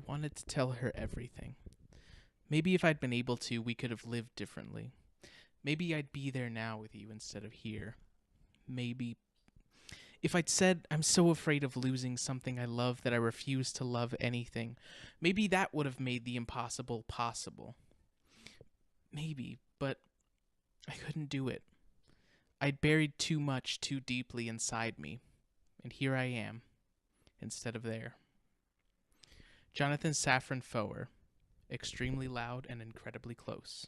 wanted to tell her everything. Maybe if I'd been able to, we could have lived differently. Maybe I'd be there now with you instead of here. Maybe if I'd said I'm so afraid of losing something I love that I refuse to love anything, maybe that would have made the impossible possible. Maybe, but I couldn't do it. I'd buried too much too deeply inside me, and here I am, instead of there. Jonathan Safran Foer, extremely loud and incredibly close.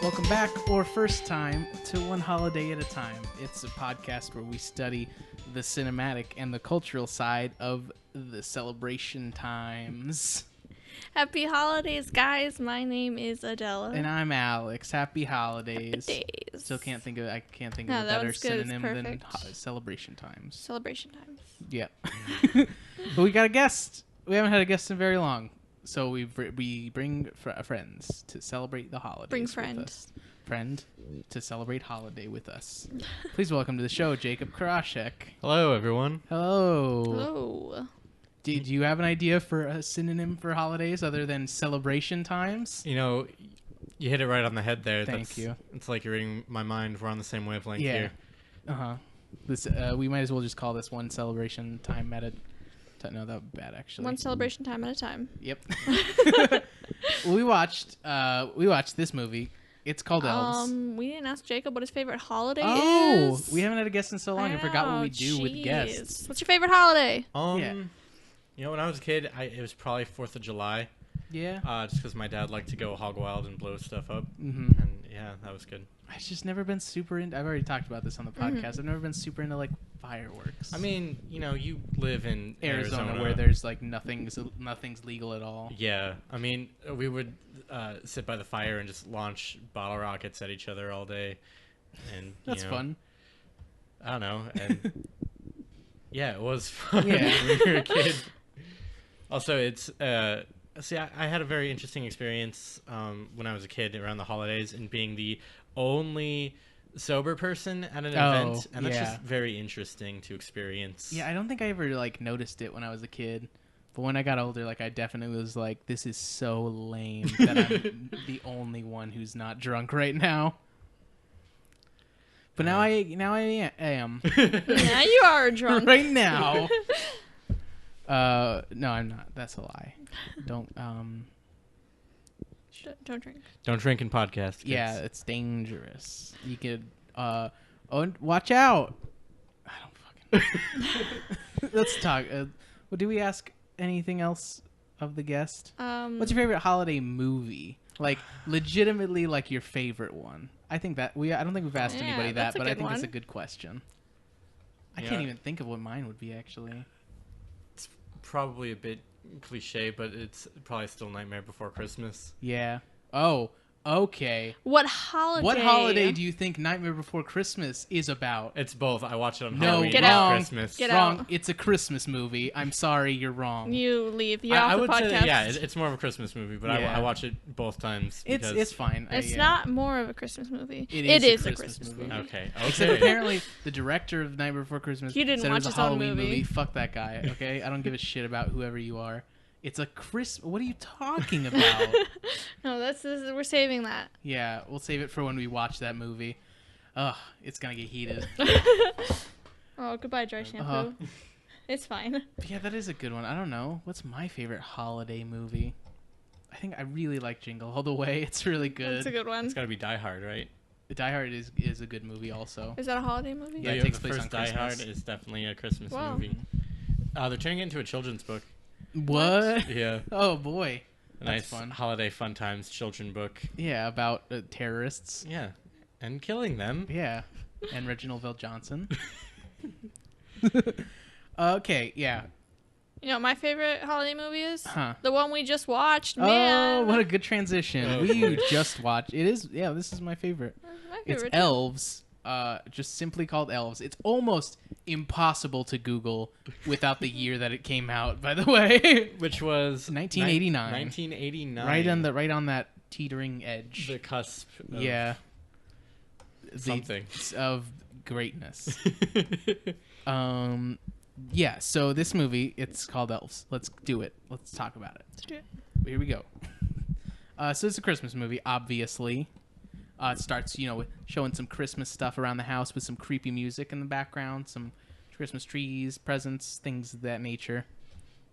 Welcome back, or first time, to One Holiday at a Time. It's a podcast where we study the cinematic and the cultural side of the celebration times. Happy holidays, guys. My name is Adela. And I'm Alex. Happy holidays. Happy days. Still can't think of a that better one's good. synonym It's than perfect. celebration times. Celebration times. Yeah. But we got a guest. We haven't had a guest in very long. So we bring friends to celebrate the holidays. Bring with friend. us. Friend to celebrate holiday with us. Please welcome to the show, Jacob Kuraszek. Hello, everyone. Hello. Hello. Do you have an idea for a synonym for holidays other than celebration times? You know, you hit it right on the head there. Thank you. It's like you're reading my mind. We're on the same wavelength Yeah. here. Uh-huh. This we might as well just call this one celebration time at a no, that would be bad actually. One celebration time at a time. Yep. We watched this movie. It's called Elves. We didn't ask Jacob what his favorite holiday Oh, is. we haven't had a guest in so long. I forgot what we do with guests. What's your favorite holiday? Yeah. You know, when I was a kid, it was probably 4th of July. Yeah. Just because my dad liked to go hog wild and blow stuff up. Mm-hmm. And yeah, that was good. I've just never been super into. I've already talked about this on the podcast. I've never been super into like fireworks. I mean, you know, you live in Arizona where there's like nothing's legal at all. Yeah. I mean, we would sit by the fire and just launch bottle rockets at each other all day. And That's fun. I don't know. And yeah, it was fun Yeah. when you were a kid. Also, it's I had a very interesting experience when I was a kid around the holidays and being the only sober person at an event, and that's just very interesting to experience. Yeah, I don't think I ever like noticed it when I was a kid, but when I got older, like I definitely was like, this is so lame that I'm the only one who's not drunk right now. But now I am. Now you are drunk. Right now. No, I'm not. That's a lie. Don't Don't drink. Don't drink in podcast, kids. Yeah, it's dangerous. You could watch out. I don't fucking Let's talk. Well, do we ask anything else of the guest? What's your favorite holiday movie? Like legitimately like your favorite one. I think that I don't think we've asked anybody that, but I think that's a good question. I can't even think of what mine would be actually. It's probably a bit cliche, but it's probably still Nightmare Before Christmas. Yeah. Oh, okay. What holiday? What holiday do you think Nightmare Before Christmas is about? It's both. I watch it on No, Halloween get and out. Christmas. Get Wrong. out. It's a Christmas movie. I'm sorry, you're wrong. You leave. You're off I the would podcast. say that, yeah, it's more of a Christmas movie, but Yeah. I watch it both times. Because It's fine. It's not more of a Christmas movie. It is a a Christmas Christmas movie. movie. Okay. Except apparently the director of Nightmare Before Christmas He didn't said watch it was his a own Halloween movie. Fuck that guy, okay? I don't give a shit about whoever you are. It's a What are you talking about? No, we're saving that. Yeah, we'll save it for when we watch that movie. Ugh, it's gonna get heated. Oh, goodbye, dry shampoo. Uh-huh. It's fine. But yeah, that is a good one. I don't know. What's my favorite holiday movie? I think I really like Jingle All the Way. It's really good. That's a good one. It's got to be Die Hard, right? Die Hard is a good movie also. Is that a holiday movie? Yeah, it The takes place first on Die Christmas. Hard is definitely a Christmas Wow. movie. They're turning it into a children's book. What? Yeah. Oh boy. A That's nice fun. holiday fun times children book. Yeah, about terrorists. Yeah. And killing them. Yeah. And Reginald VelJohnson. Okay, yeah. You know what my favorite holiday movie is? Huh. The one we just watched, man. Oh, what a good transition. Oh. We just watched. It is, yeah, this is my favorite. My It's favorite. Elves. just simply called Elves. It's almost impossible to Google without the year that it came out, by the way. Which was 1989. 1989. Right on that teetering edge. The cusp. Of Yeah. Something. Of greatness. Yeah, so this movie, it's called Elves. Let's do it. Let's talk about it. Let's do it. Here we go. So it's a Christmas movie, obviously. It starts, with showing some Christmas stuff around the house with some creepy music in the background, some Christmas trees, presents, things of that nature.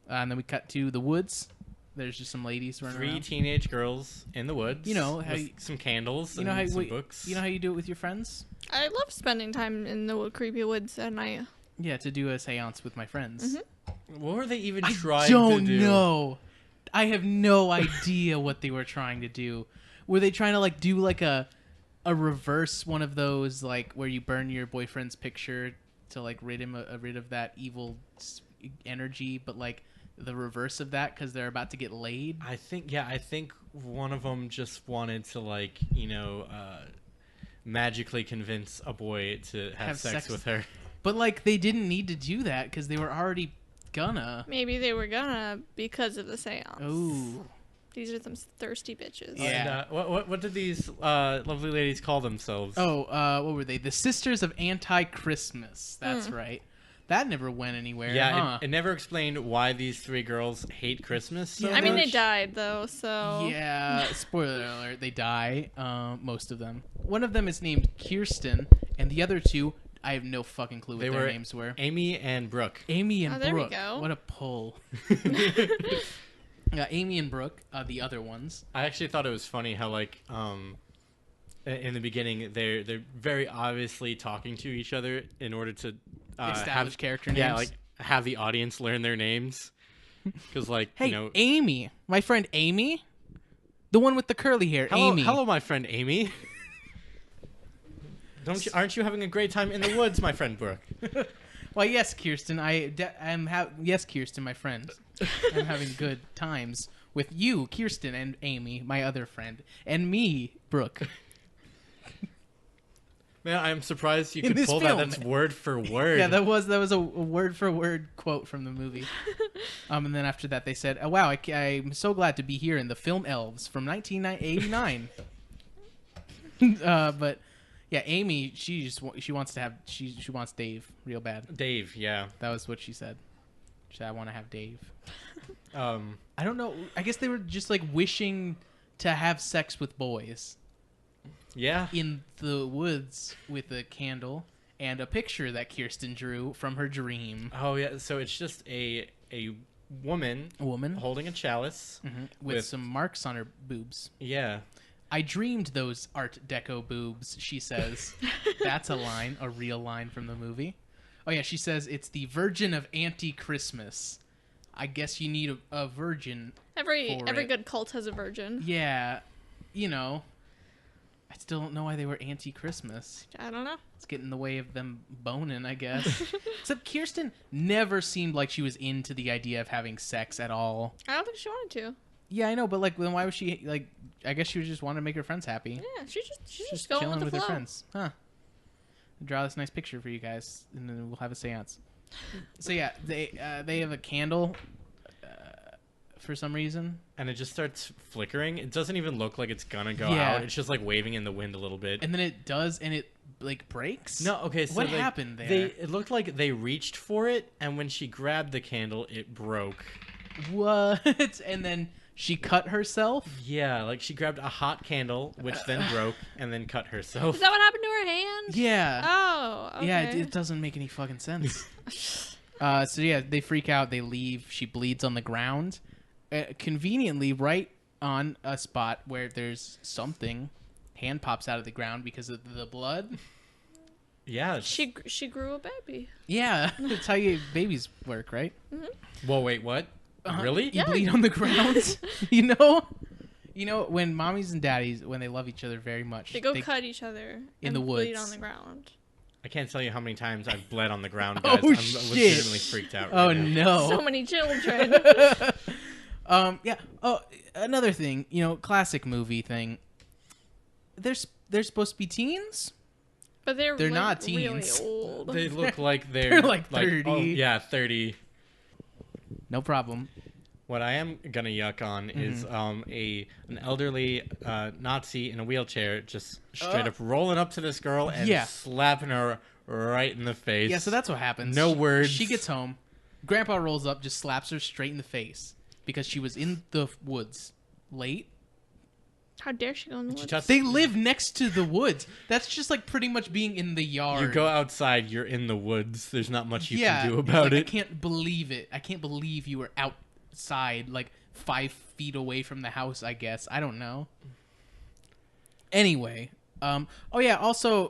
And then we cut to the woods. There's just some ladies running 3 around. teenage girls in the woods. With some candles and how some books. You know how you do it with your friends? I love spending time in the creepy woods at night. Yeah, to do a seance with my friends. Mm-hmm. What were they even I trying to don't do? know. I have no idea what they were trying to do. Were they trying to do a reverse one of those where you burn your boyfriend's picture to rid of that evil energy, but the reverse of that because they're about to get laid? I think one of them just wanted to magically convince a boy to have sex with her. But they didn't need to do that because they were already gonna. Maybe they were gonna because of the seance. Ooh. These are some thirsty bitches. Yeah. And, what did these lovely ladies call themselves? Oh, what were they? The Sisters of Anti-Christmas. That's right. That never went anywhere. Yeah, it never explained why these 3 girls hate Christmas so Yeah, I mean, they much. died though, so Yeah, spoiler alert, they die, most of them. One of them is named Kirsten, and the other 2, I have no fucking clue what their names were. Amy and Brooke. Amy and Oh, there we Brooke. go. What a pull. Amy and Brooke, the other ones. I actually thought it was funny how in the beginning they're very obviously talking to each other in order to Establish character names. Yeah, have the audience learn their names. Because hey, Amy, my friend Amy, the one with the curly hair. Amy. Hello, my friend Amy. Aren't you having a great time in the woods, my friend Brooke? Well, yes, Kirsten. Yes, Kirsten, my friend. I'm having good times with you, Kirsten, and Amy, my other friend, and me, Brooke. Man, I'm surprised you In could this pull film. that. That's word for word. Yeah, that was a word for word quote from the movie. And then after that, they said, "Oh wow, I'm so glad to be here in the film Elves from 1989." But yeah, Amy, she wants Dave real bad. Dave, yeah. That was what she said. She said, "I want to have Dave." I don't know. I guess they were just wishing to have sex with boys. Yeah. In the woods with a candle and a picture that Kirsten drew from her dream. Oh yeah. So it's just a woman holding a chalice with some marks on her boobs. Yeah. I dreamed those Art Deco boobs, she says. That's a line, a real line from the movie. Oh yeah, she says it's the Virgin of Anti-Christmas. I guess you need a virgin. every for it. good cult has a virgin. Yeah, I still don't know why they were anti-Christmas. I don't know. It's getting in the way of them boning, I guess. Except Kirsten never seemed like she was into the idea of having sex at all. I don't think she wanted to. Yeah, I know, but then why was she I guess she was just wanting to make her friends happy. Yeah, she's just going chilling with the her flow. friends. Huh. I'll draw this nice picture for you guys, and then we'll have a seance. So yeah, they have a candle for some reason. And it just starts flickering. It doesn't even look like it's gonna go Yeah. out. It's just waving in the wind a little bit. And then it does, and it breaks. No, okay. So what happened there? It looked like they reached for it, and when she grabbed the candle, it broke. What? And then she cut herself. Yeah, she grabbed a hot candle, which then broke, and then cut herself. Is that what happened to her hand? Yeah. Oh, okay. Yeah, it doesn't make any fucking sense. So yeah, they freak out. They leave. She bleeds on the ground, conveniently right on a spot where there's something. Hand pops out of the ground because of the blood. Yeah. She grew a baby. Yeah, that's how babies work, right? Whoa, wait, what? Really? You bleed on the ground. You know when mommies and daddies, when they love each other very much, They cut each other in the bleed woods. on the ground. I can't tell you how many times I've bled on the ground, guys. Oh, I'm shit. legitimately freaked out Oh right now. no. So many children. Yeah. Oh, another thing, classic movie thing. They're supposed to be teens. But they're They're like, not really teens. old. They look like They're like 30. Oh, yeah, 30. No problem. What I am gonna yuck on is an elderly Nazi in a wheelchair just straight up rolling up to this girl and slapping her right in the face. Yeah, so that's what happens. No words. She gets home. Grandpa rolls up, just slaps her straight in the face because she was in the woods late. How dare she go in the woods? They live next to the woods. That's just like pretty much being in the yard. You go outside, you're in the woods. There's not much you can do it's about like, it. I can't believe it. I can't believe you were outside, like 5 feet away from the house, I guess. I don't know. Anyway. So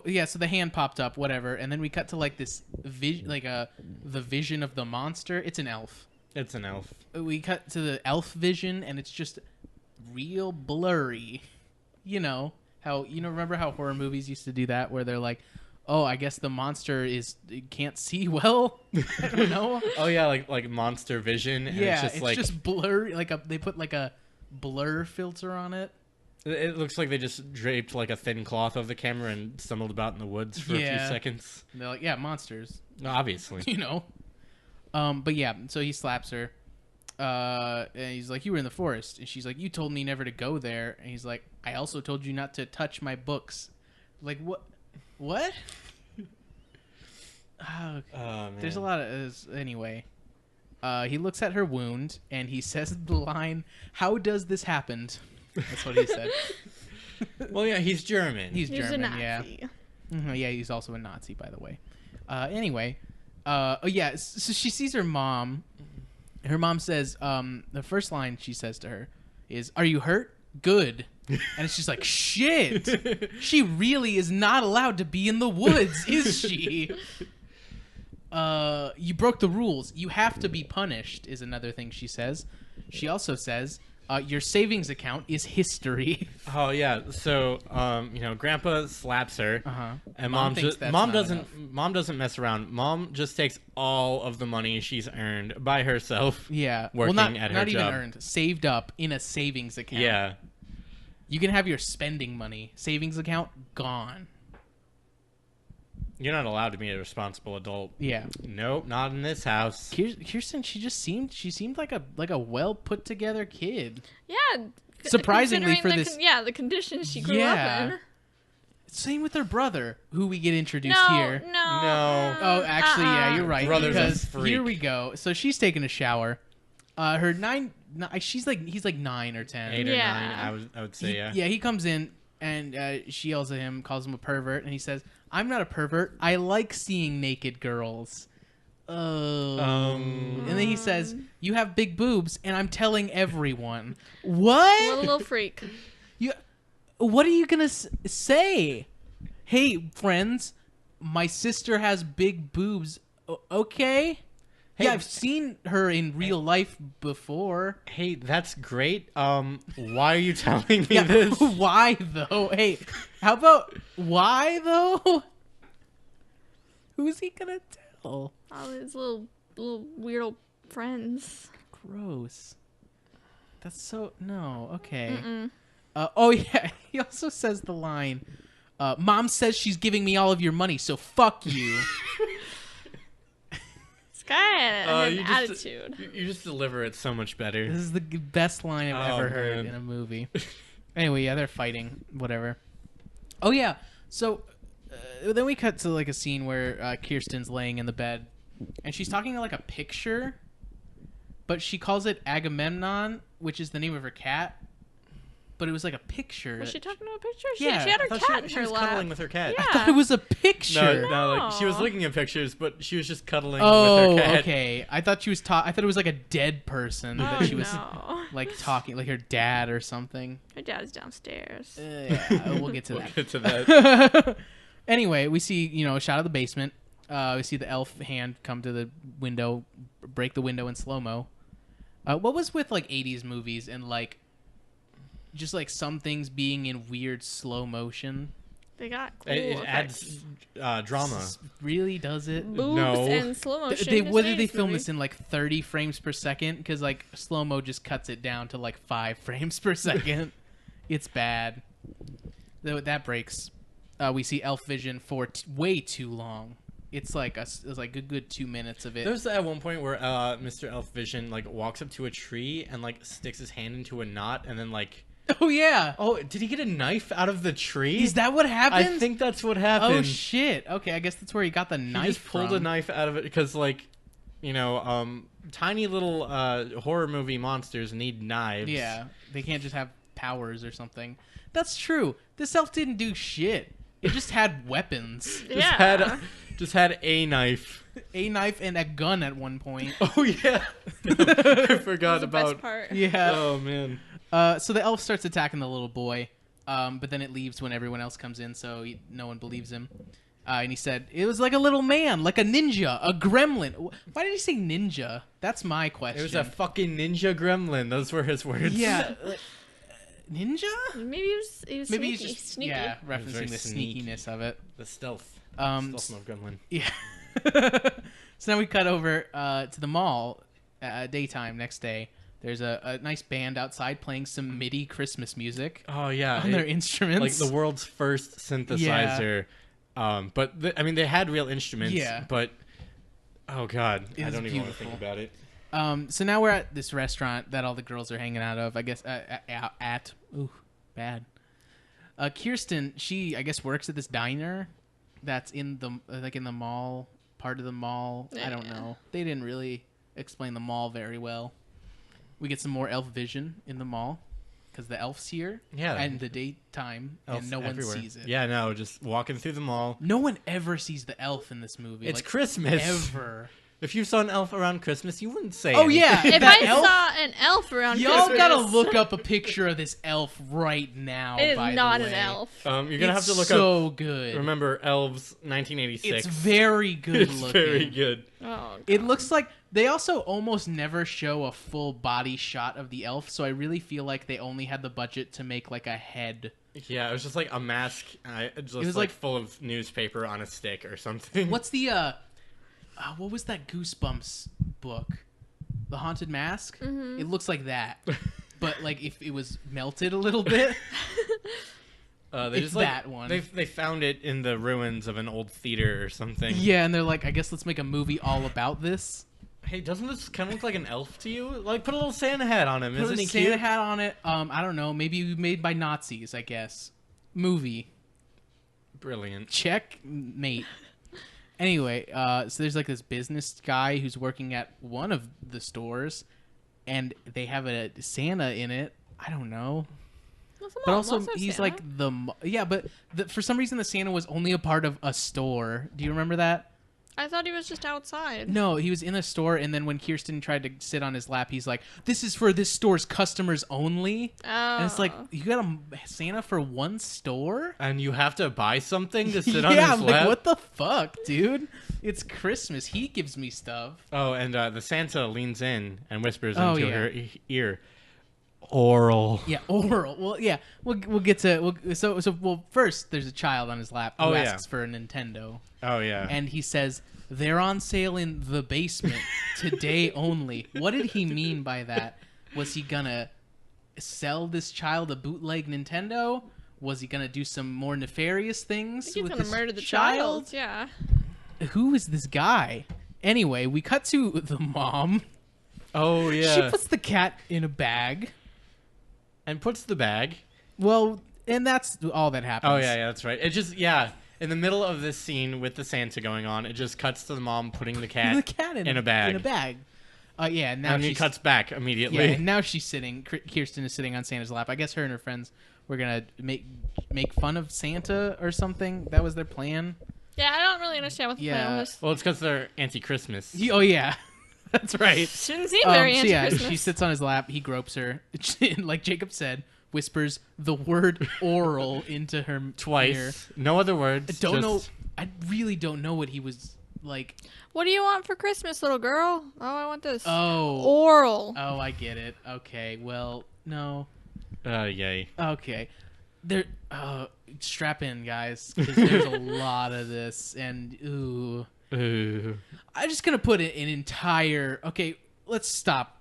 the hand popped up, whatever, and then we cut to like this the vision of the monster. It's an elf. It's an elf. We cut to the elf vision, and it's just real blurry. You know remember how horror movies used to do that, where they're like, oh, I guess the monster can't see well. I don't know. Oh yeah, like monster vision. And yeah, it's just blurry. They put like a blur filter on it. It looks like they just draped like a thin cloth over the camera and stumbled about in the woods for a few seconds. And they're like, yeah, monsters. Obviously. But yeah, so he slaps her. And he's like, you were in the forest. And she's like, you told me never to go there. And he's like, I also told you not to touch my books. Like, what? What? Man. There's a lot of... anyway. He looks at her wound, and he says the line, how does this happen? That's what he said. Well, yeah, he's German. He's German, a Nazi. yeah. Mm-hmm, yeah, he's also a Nazi, by the way. Anyway. So she sees her mom. Her mom says, the first line she says to her is, are you hurt? Good. And it's just like, shit. She really is not allowed to be in the woods, is she? You broke the rules. You have to be punished, is another thing she says. She also says, your savings account is history. Oh yeah, so Grandpa slaps her, and Mom doesn't mess around. Mom just takes all of the money she's earned by herself. Yeah, working at her not even job. earned, saved up in a savings account. Yeah, you can have your spending money, savings account gone. you're not allowed to be a responsible adult. Yeah, Nope, not in this house. Kirsten, she seemed like a well put together kid. Yeah. Surprisingly for this, the conditions she grew up in. Same with her brother, who we get introduced here. No. Oh, actually, yeah, you're right. Brother's a because freak. here we go. So she's taking a shower. He's like 9 or 10. 8 or Yeah. 9, I would say, yeah. Yeah, he comes in and she yells at him, calls him a pervert, and he says, I'm not a pervert. I like seeing naked girls. Oh. And then he says, you have big boobs, and I'm telling everyone. What? A little freak. What are you going to say? Hey, friends, my sister has big boobs. Okay? Hey, yeah, I've seen her in real life before. Hey, that's great. Why are you telling me this? Why, though? Hey, how about why, though? Who's he going to tell? All his little weirdo friends. Gross. That's so... No, okay. Mm-mm. Oh, yeah. He also says the line, Mom says she's giving me all of your money, so fuck you. This guy had an attitude. You just deliver it so much better. This is the best line I've ever heard man. in a movie. Anyway, yeah, they're fighting. Whatever. Oh, yeah. So then we cut to like a scene where Kirsten's laying in the bed, and she's talking to like a picture, but she calls it Agamemnon, which is the name of her cat. But it was like a picture. Was she talking to a picture? Yeah, she had her cat in she her was lap. cuddling with her cat. Yeah. I thought it was a picture. No, like she was looking at pictures, but she was just cuddling with Oh, her cat. okay. I thought she was I thought it was like a dead person that she was like talking, like her dad or something. Her dad's downstairs. Yeah, we'll get to We'll that. get to that. Anyway, we see a shot of the basement. We see the elf hand come to the window, break the window in slow mo. What was with like 80s movies and like just like some things being in weird slow motion? They got cool It effects. adds drama. Really does it? Boobs No. and slow motion. What did they film this in, like 30 frames per second? Because like slow mo just cuts it down to like 5 frames per second. It's bad. That breaks. we see elf vision for way too long. It's like a good 2 minutes of it. There's at one point where Mr. Elf Vision like walks up to a tree and like sticks his hand into a knot and then like. Oh yeah. Oh, did he get a knife out of the tree? Is that what happened? I think that's what happened. Oh shit. Okay, I guess that's where he got the knife. He just pulled a knife out of it because like, you know, tiny little horror movie monsters need knives. Yeah, they can't just have powers or something. That's true. This elf didn't do shit. It just had weapons. Just had a knife. A knife and a gun at one point. Oh yeah. I forgot the about. best part. Yeah. Oh man. So the elf starts attacking the little boy, but then it leaves when everyone else comes in, so no one believes him. And he said it was like a little man, like a ninja, a gremlin. Why did he say ninja? That's my question. It was a fucking ninja gremlin. Those were his words. Yeah. Ninja? Maybe he was Maybe sneaky. he's just sneaky. yeah, very referencing the sneaky. sneakiness of it. The stealth. Stealth mode gremlin. Yeah. So now we cut over to the mall, daytime next day. There's a nice band outside playing some MIDI Christmas music Oh yeah. on their instruments. Like the world's first synthesizer. But I mean, they had real instruments. Yeah. But oh god, It I was don't even want to think beautiful. about it. So now we're at this restaurant that all the girls are hanging out of. I guess ooh, bad. Kirsten, she I guess works at this diner that's in the in the mall part of the mall. I don't Yeah. know. They didn't really explain the mall very well. We get some more elf vision in the mall because the elf's here. Yeah. And the daytime, Elf and no everywhere. one sees it. Yeah, no, just walking through the mall. No one ever sees the elf in this movie. It's like, Christmas. Ever. If you saw an elf around Christmas, you wouldn't say Oh, anything. yeah. If That I elf- saw an elf around Y'all Christmas, gotta look up a picture of this elf right now. It is by not the an way. elf. You're gonna have to look so up. good. Remember, Elves, 1986. It's very good It's looking. very good. Oh, God. It looks like they also almost never show a full body shot of the elf, so I really feel like they only had the budget to make like a head. Yeah, it was just like a mask, just was like like- full of newspaper on a stick or something. What's the what was that Goosebumps book? The Haunted Mask? Mm-hmm. It looks like that. But like if it was melted a little bit. They It's just like that one. They found it in the ruins of an old theater or something. Yeah, and they're like, I guess let's make a movie all about this. Hey, doesn't this kind of look like an elf to you? Like, put a little Santa hat on him. Put Isn't a he Santa cute? hat on it. I don't know. Maybe made by Nazis, I guess. Movie. Brilliant. Checkmate. Anyway, so there's like this business guy who's working at one of the stores, and they have a Santa in it. I don't know. What's the But mall? also, Malls have he's Santa. like but for some reason the Santa was only a part of a store. Do you remember that? I thought he was just outside. No, he was in a store, and then when Kirsten tried to sit on his lap, he's like, "This is for this store's customers only." Oh. And it's like, you got a Santa for one store? And you have to buy something to sit on Yeah, his I'm lap? like, what the fuck, dude? It's Christmas. He gives me stuff. Oh, and the Santa leans in and whispers Oh, into yeah. her ear, "Oral." Yeah, oral. Well, yeah, we'll get to well first there's a child on his lap who Oh, yeah. asks for a Nintendo, Oh yeah. and he says they're on sale in the basement today only. What did he mean by that? Was he gonna sell this child a bootleg Nintendo? Was he gonna do some more nefarious I things think he's with gonna this murder the child. Yeah. Who is this guy? Anyway, we cut to the mom. oh yeah. She puts the cat in a bag. and puts the bag. Well, and that's all that happens. Oh yeah, that's right. It just in the middle of this scene with the Santa going on, it just cuts to the mom putting the cat, The cat in a bag. In a bag. Yeah, and now and he she's cuts back yeah, immediately. and now she's sitting. Kirsten is sitting on Santa's lap. I guess her and her friends were gonna make fun of Santa or something. That was their plan. Yeah, I don't really understand what the Yeah. plan was. Well, it's because they're anti-Christmas. Oh yeah, that's right. Shouldn't seem very So yeah, anti-Christmas. she sits on his lap. He gropes her, like Jacob said, whispers the word "oral" into her Twice. ear. No other words. Don't know. just- I really don't know what he was like. What do you want for Christmas, little girl? Oh, I want this. Oh, Oral. oh, I get it. Okay, well, no. Yay. Okay, there. Strap in, guys, because there's a lot of this, and ooh, Ooh. I'm just gonna put it an entire. Okay, let's stop.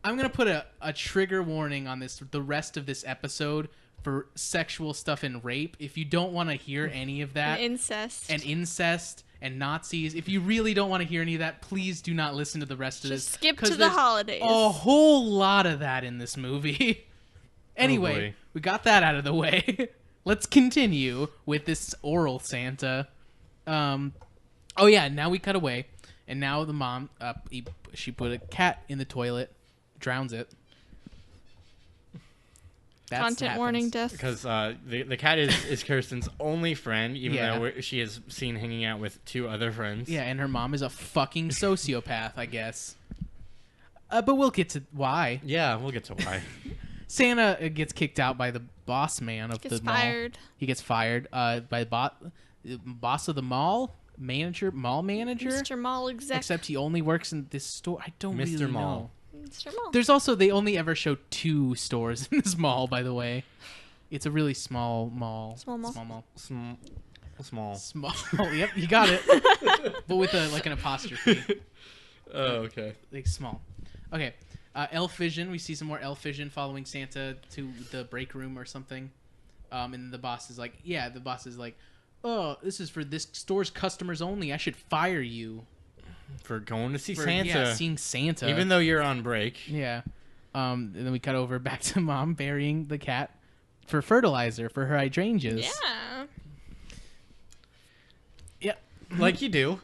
I'm gonna put a trigger warning on this. The rest of this episode for sexual stuff and rape. If you don't want to hear any of that, And incest. And Nazis, if you really don't want to hear any of that, please do not listen to the rest of this. Just skip 'cause to the there's holidays. A whole lot of that in this movie. Anyway, we got that out of the way. Let's continue with this oral Santa. Oh yeah, now we cut away, and now the mom, she put a cat in the toilet, drowns it. That's Content warning, death. Because the cat is Kirsten's only friend, even though she is seen hanging out with 2 other friends. Yeah, and her mom is a fucking sociopath, I guess. But we'll get to why. Yeah, we'll get to why. Santa gets kicked out by the boss man of the mall. He gets fired by the boss of the mall manager. Mr. Mall exec. Except he only works in this store. I don't really know. Mr. Mall. There's also, they only ever show 2 stores in this mall, by the way. It's a really small mall. Small mall. Small. Yep, you got it. But with an apostrophe. Oh, okay. Like small. Okay. Elf Vision. We see some more Elf Vision following Santa to the break room or something. And the boss is like, oh, this is for this store's customers only. I should fire you. For going to see Santa. Yeah, seeing Santa. Even though you're on break. Yeah. And then we cut over back to Mom burying the cat for fertilizer for her hydrangeas. Yeah. Yeah. Like you do.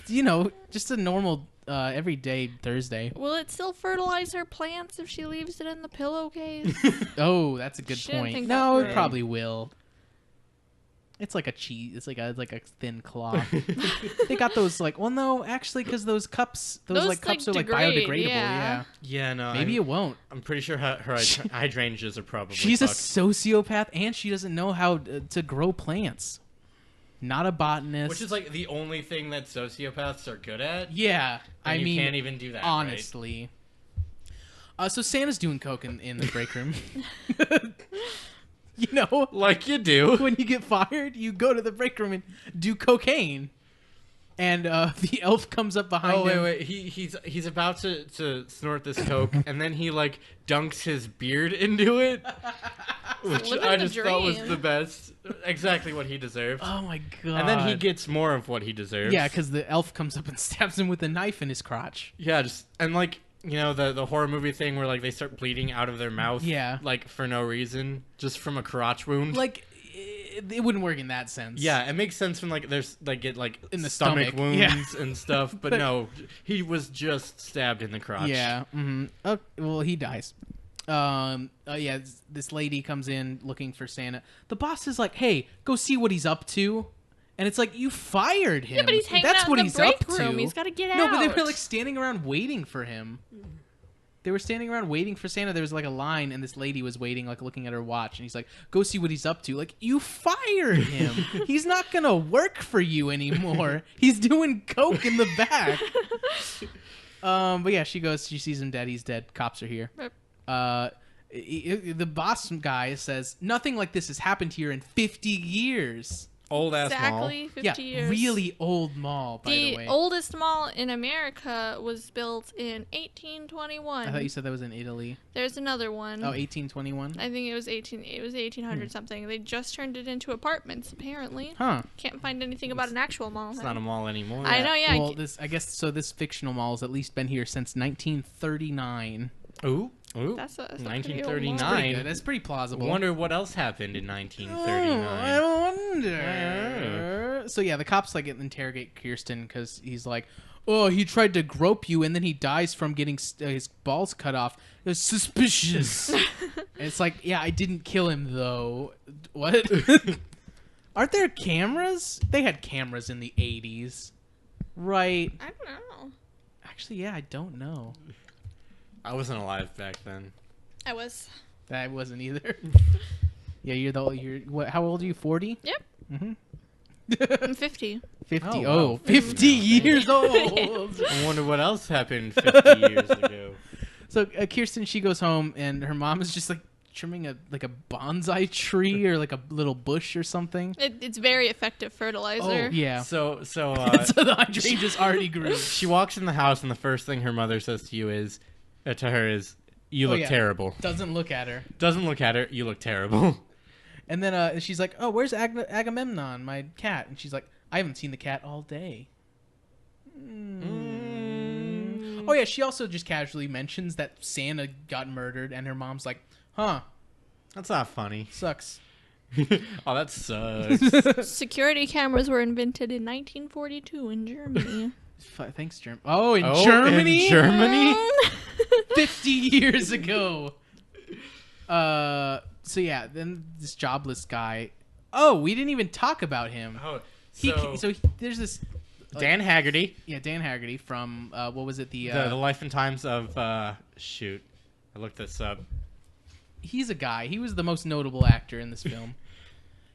You know, just a normal everyday Thursday. Will it still fertilize her plants if she leaves it in the pillowcase? Oh, that's a good Shouldn't point. think No, that it through. probably will. It's like a cheese. It's like a thin cloth. They got those no, actually, because those cups, those cups are degrade, biodegradable. yeah. Yeah, no. Maybe it won't. I'm pretty sure her hydrangeas are probably She's a fucked. sociopath, and she doesn't know how to grow plants. Not a botanist. Which is like the only thing that sociopaths are good at. Yeah, And I mean, you can't even do that. honestly. So Santa's doing coke in the break room. You know, like you do. When you get fired, you go to the break room and do cocaine. And the elf comes up behind him. Oh wait! He's about to snort this coke, and then he dunks his beard into it, which I just thought was the best. Exactly what he deserved. Oh my god! And then he gets more of what he deserves. Yeah, because the elf comes up and stabs him with a knife in his crotch. Yeah, the horror movie thing where they start bleeding out of their mouth. Yeah. For no reason, just from a crotch wound. It wouldn't work in that sense. Yeah, it makes sense when there's get in the stomach wounds yeah. and stuff, but no, he was just stabbed in the crotch. Yeah. Mm-hmm. Oh, well, he dies. Yeah, this lady comes in looking for Santa. The boss is like, "Hey, go see what he's up to." And it's like, you fired him. Yeah, but he's hanging That's out what in the he's break up room. to. He's got to get out. No, but they were standing around waiting for him. They were standing around waiting for Santa. There was a line, and this lady was waiting, looking at her watch. And he's like, "Go see what he's up to." You fired him. He's not gonna work for you anymore. He's doing coke in the back. But yeah, she goes. She sees him dead. He's dead. Cops are here. The boss guy says, "Nothing like this has happened here in 50 years." Old ass mall. Exactly, 50 years. Really old mall, by the way. The oldest mall in America was built in 1821. I thought you said that was in Italy. There's another one. Oh, 1821? I think it was 1800 something. They just turned it into apartments, apparently. Huh. Can't find anything about an actual mall. It's not a mall anymore. I know, yeah. Well, this fictional mall has at least been here since 1939. Ooh. That's a 1939. Pretty good. That's pretty plausible. I wonder what else happened in 1939. I wonder. So yeah, the cops interrogate Kirsten because he's like, "Oh, he tried to grope you and then he dies from getting his balls cut off. It was suspicious." And it's like, yeah, I didn't kill him though. What? Aren't there cameras? They had cameras in the 80s, right? I don't know. Actually, yeah, I don't know. I wasn't alive back then. I was. I wasn't either. Yeah, you're what? How old are you? 40? Yep. Mm-hmm. I'm 50. 50. Oh, Oh, wow. 50 years old. I wonder what else happened 50 years ago. So Kirsten, she goes home and her mom is just trimming a bonsai tree or a little bush or something. It's very effective fertilizer. Oh yeah. So So the hydrangeas already grew. she walks in the house and the first thing her mother says to her is, You look terrible. Doesn't look at her. Doesn't look at her. You look terrible. And then she's like, oh, where's Agamemnon, my cat? And she's like, I haven't seen the cat all day. Oh, yeah, she also just casually mentions that Santa got murdered, and her mom's like, huh. That's not funny. Sucks. Oh, that sucks. Security cameras were invented in 1942 in Germany. Thanks, Germany. Oh, in Germany? In Germany? 50 years ago. So yeah, then this jobless guy. Oh, we didn't even talk about him. Oh, there's this Dan Haggerty. Yeah, Dan Haggerty from what was it? The Life and Times of shoot. I looked this up. He's a guy. He was the most notable actor in this film.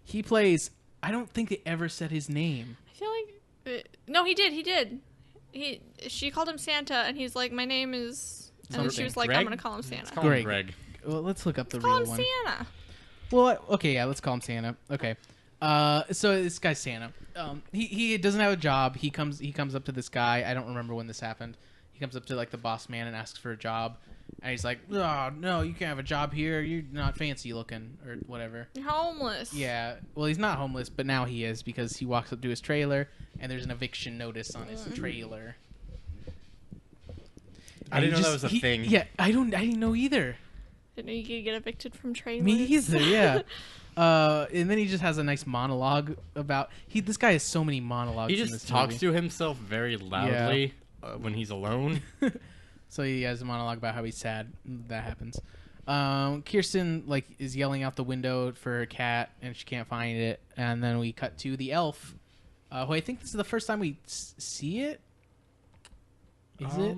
He plays. I don't think they ever said his name. I feel like no, he did. She called him Santa, and he's like, my name is. And then she was like, Greg? I'm gonna call him Santa. Let's call him Greg. Well, let's look up the Call real him one. Santa. Well, okay, yeah, let's call him Santa. Okay. So this guy's Santa. He doesn't have a job. He comes up to this guy. I don't remember when this happened. He comes up to like the boss man and asks for a job, and he's like, "Oh no, you can't have a job here. You're not fancy looking or whatever." You're homeless. Yeah. Well, he's not homeless, but now he is because he walks up to his trailer and there's an eviction notice on his trailer. I didn't know that was a thing. Yeah, I didn't know either. Didn't know you could get evicted from trailers. Me either. Yeah. And then he just has a nice monologue about this guy has so many monologues. He in just this talks movie. to himself very loudly when he's alone. So he has a monologue about how he's sad. That happens. Kirsten is yelling out the window for her cat, and she can't find it. And then we cut to the elf, who I think this is the first time we see it. Is it?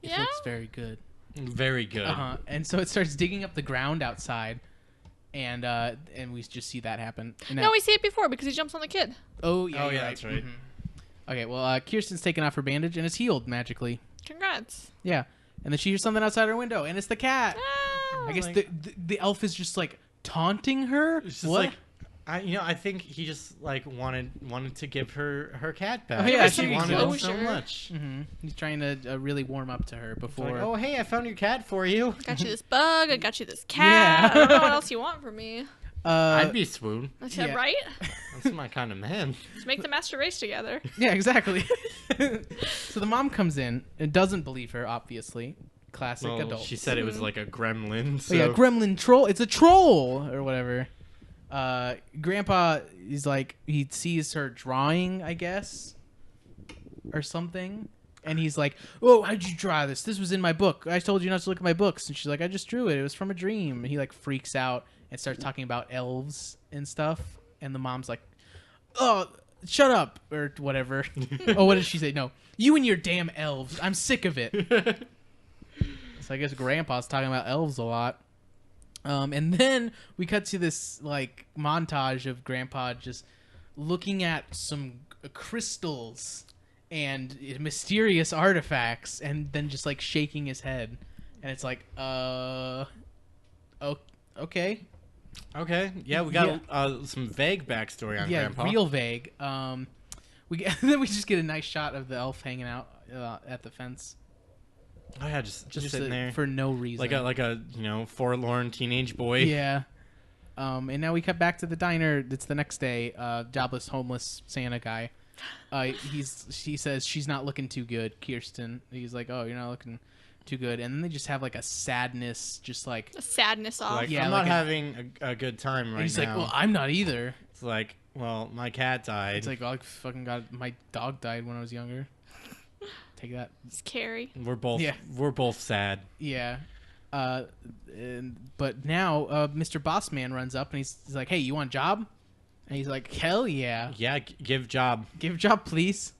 It Yeah. looks very good. Very good. And so it starts digging up the ground outside, and we just see that happen. And No, we see it before because he jumps on the kid. Oh yeah, Oh, you're yeah, right. that's right. Mm-hmm. Okay, well, Kirsten's taken off her bandage and is healed magically. Congrats. Yeah, and then she hears something outside her window, and it's the cat. Ah. I guess the elf is just taunting her. It's just what? I think he just wanted to give her cat back. Oh, yeah, she she wanted it so closure. much. Mm-hmm. He's trying to really warm up to her before. Like, oh hey, I found your cat for you. Got you this bug. I got you this cat. Yeah. I don't know what else you want from me. I'd be swoon. I said, yeah. right? That's my kind of man. Let's make the master race together. Yeah, exactly. So the mom comes in and doesn't believe her, obviously. Classic Well, adult. she said it was like a gremlin. So. Oh, yeah, gremlin troll. It's a troll or whatever. Grandpa is he sees her drawing, I guess, or something, and he's like, "Oh, how'd you draw this? This was in my book. I told you not to look at my books." And she's like, "I just drew it. It was from a dream." And he freaks out and starts talking about elves and stuff. And the mom's like, "Oh, shut up," or whatever. Oh, what did she say? No, you and your damn elves. I'm sick of it. So I guess Grandpa's talking about elves a lot. And then we cut to this montage of Grandpa just looking at some crystals and mysterious artifacts, and then just shaking his head, and it's okay. Okay, yeah, we got some vague backstory on Grandpa. Yeah, real vague. Then we just get a nice shot of the elf hanging out at the fence. Oh yeah, just sitting there for no reason, like a forlorn teenage boy. Yeah. And now we cut back to the diner. It's the next day. Jobless, homeless Santa guy. She says she's not looking too good, Kirsten. He's like, "Oh, you're not looking too good." And then they just have a sadness, just A sadness off. I'm not having a good time right he's now. like, "Well, I'm not either." It's like, well, my cat died. It's like, "Oh, my dog died when I was younger." Take that. Scary. We're both sad. Yeah. But now Mr. Bossman runs up and he's like, "Hey, you want a job?" And he's like, "Hell yeah. Yeah, give job. Give job, please."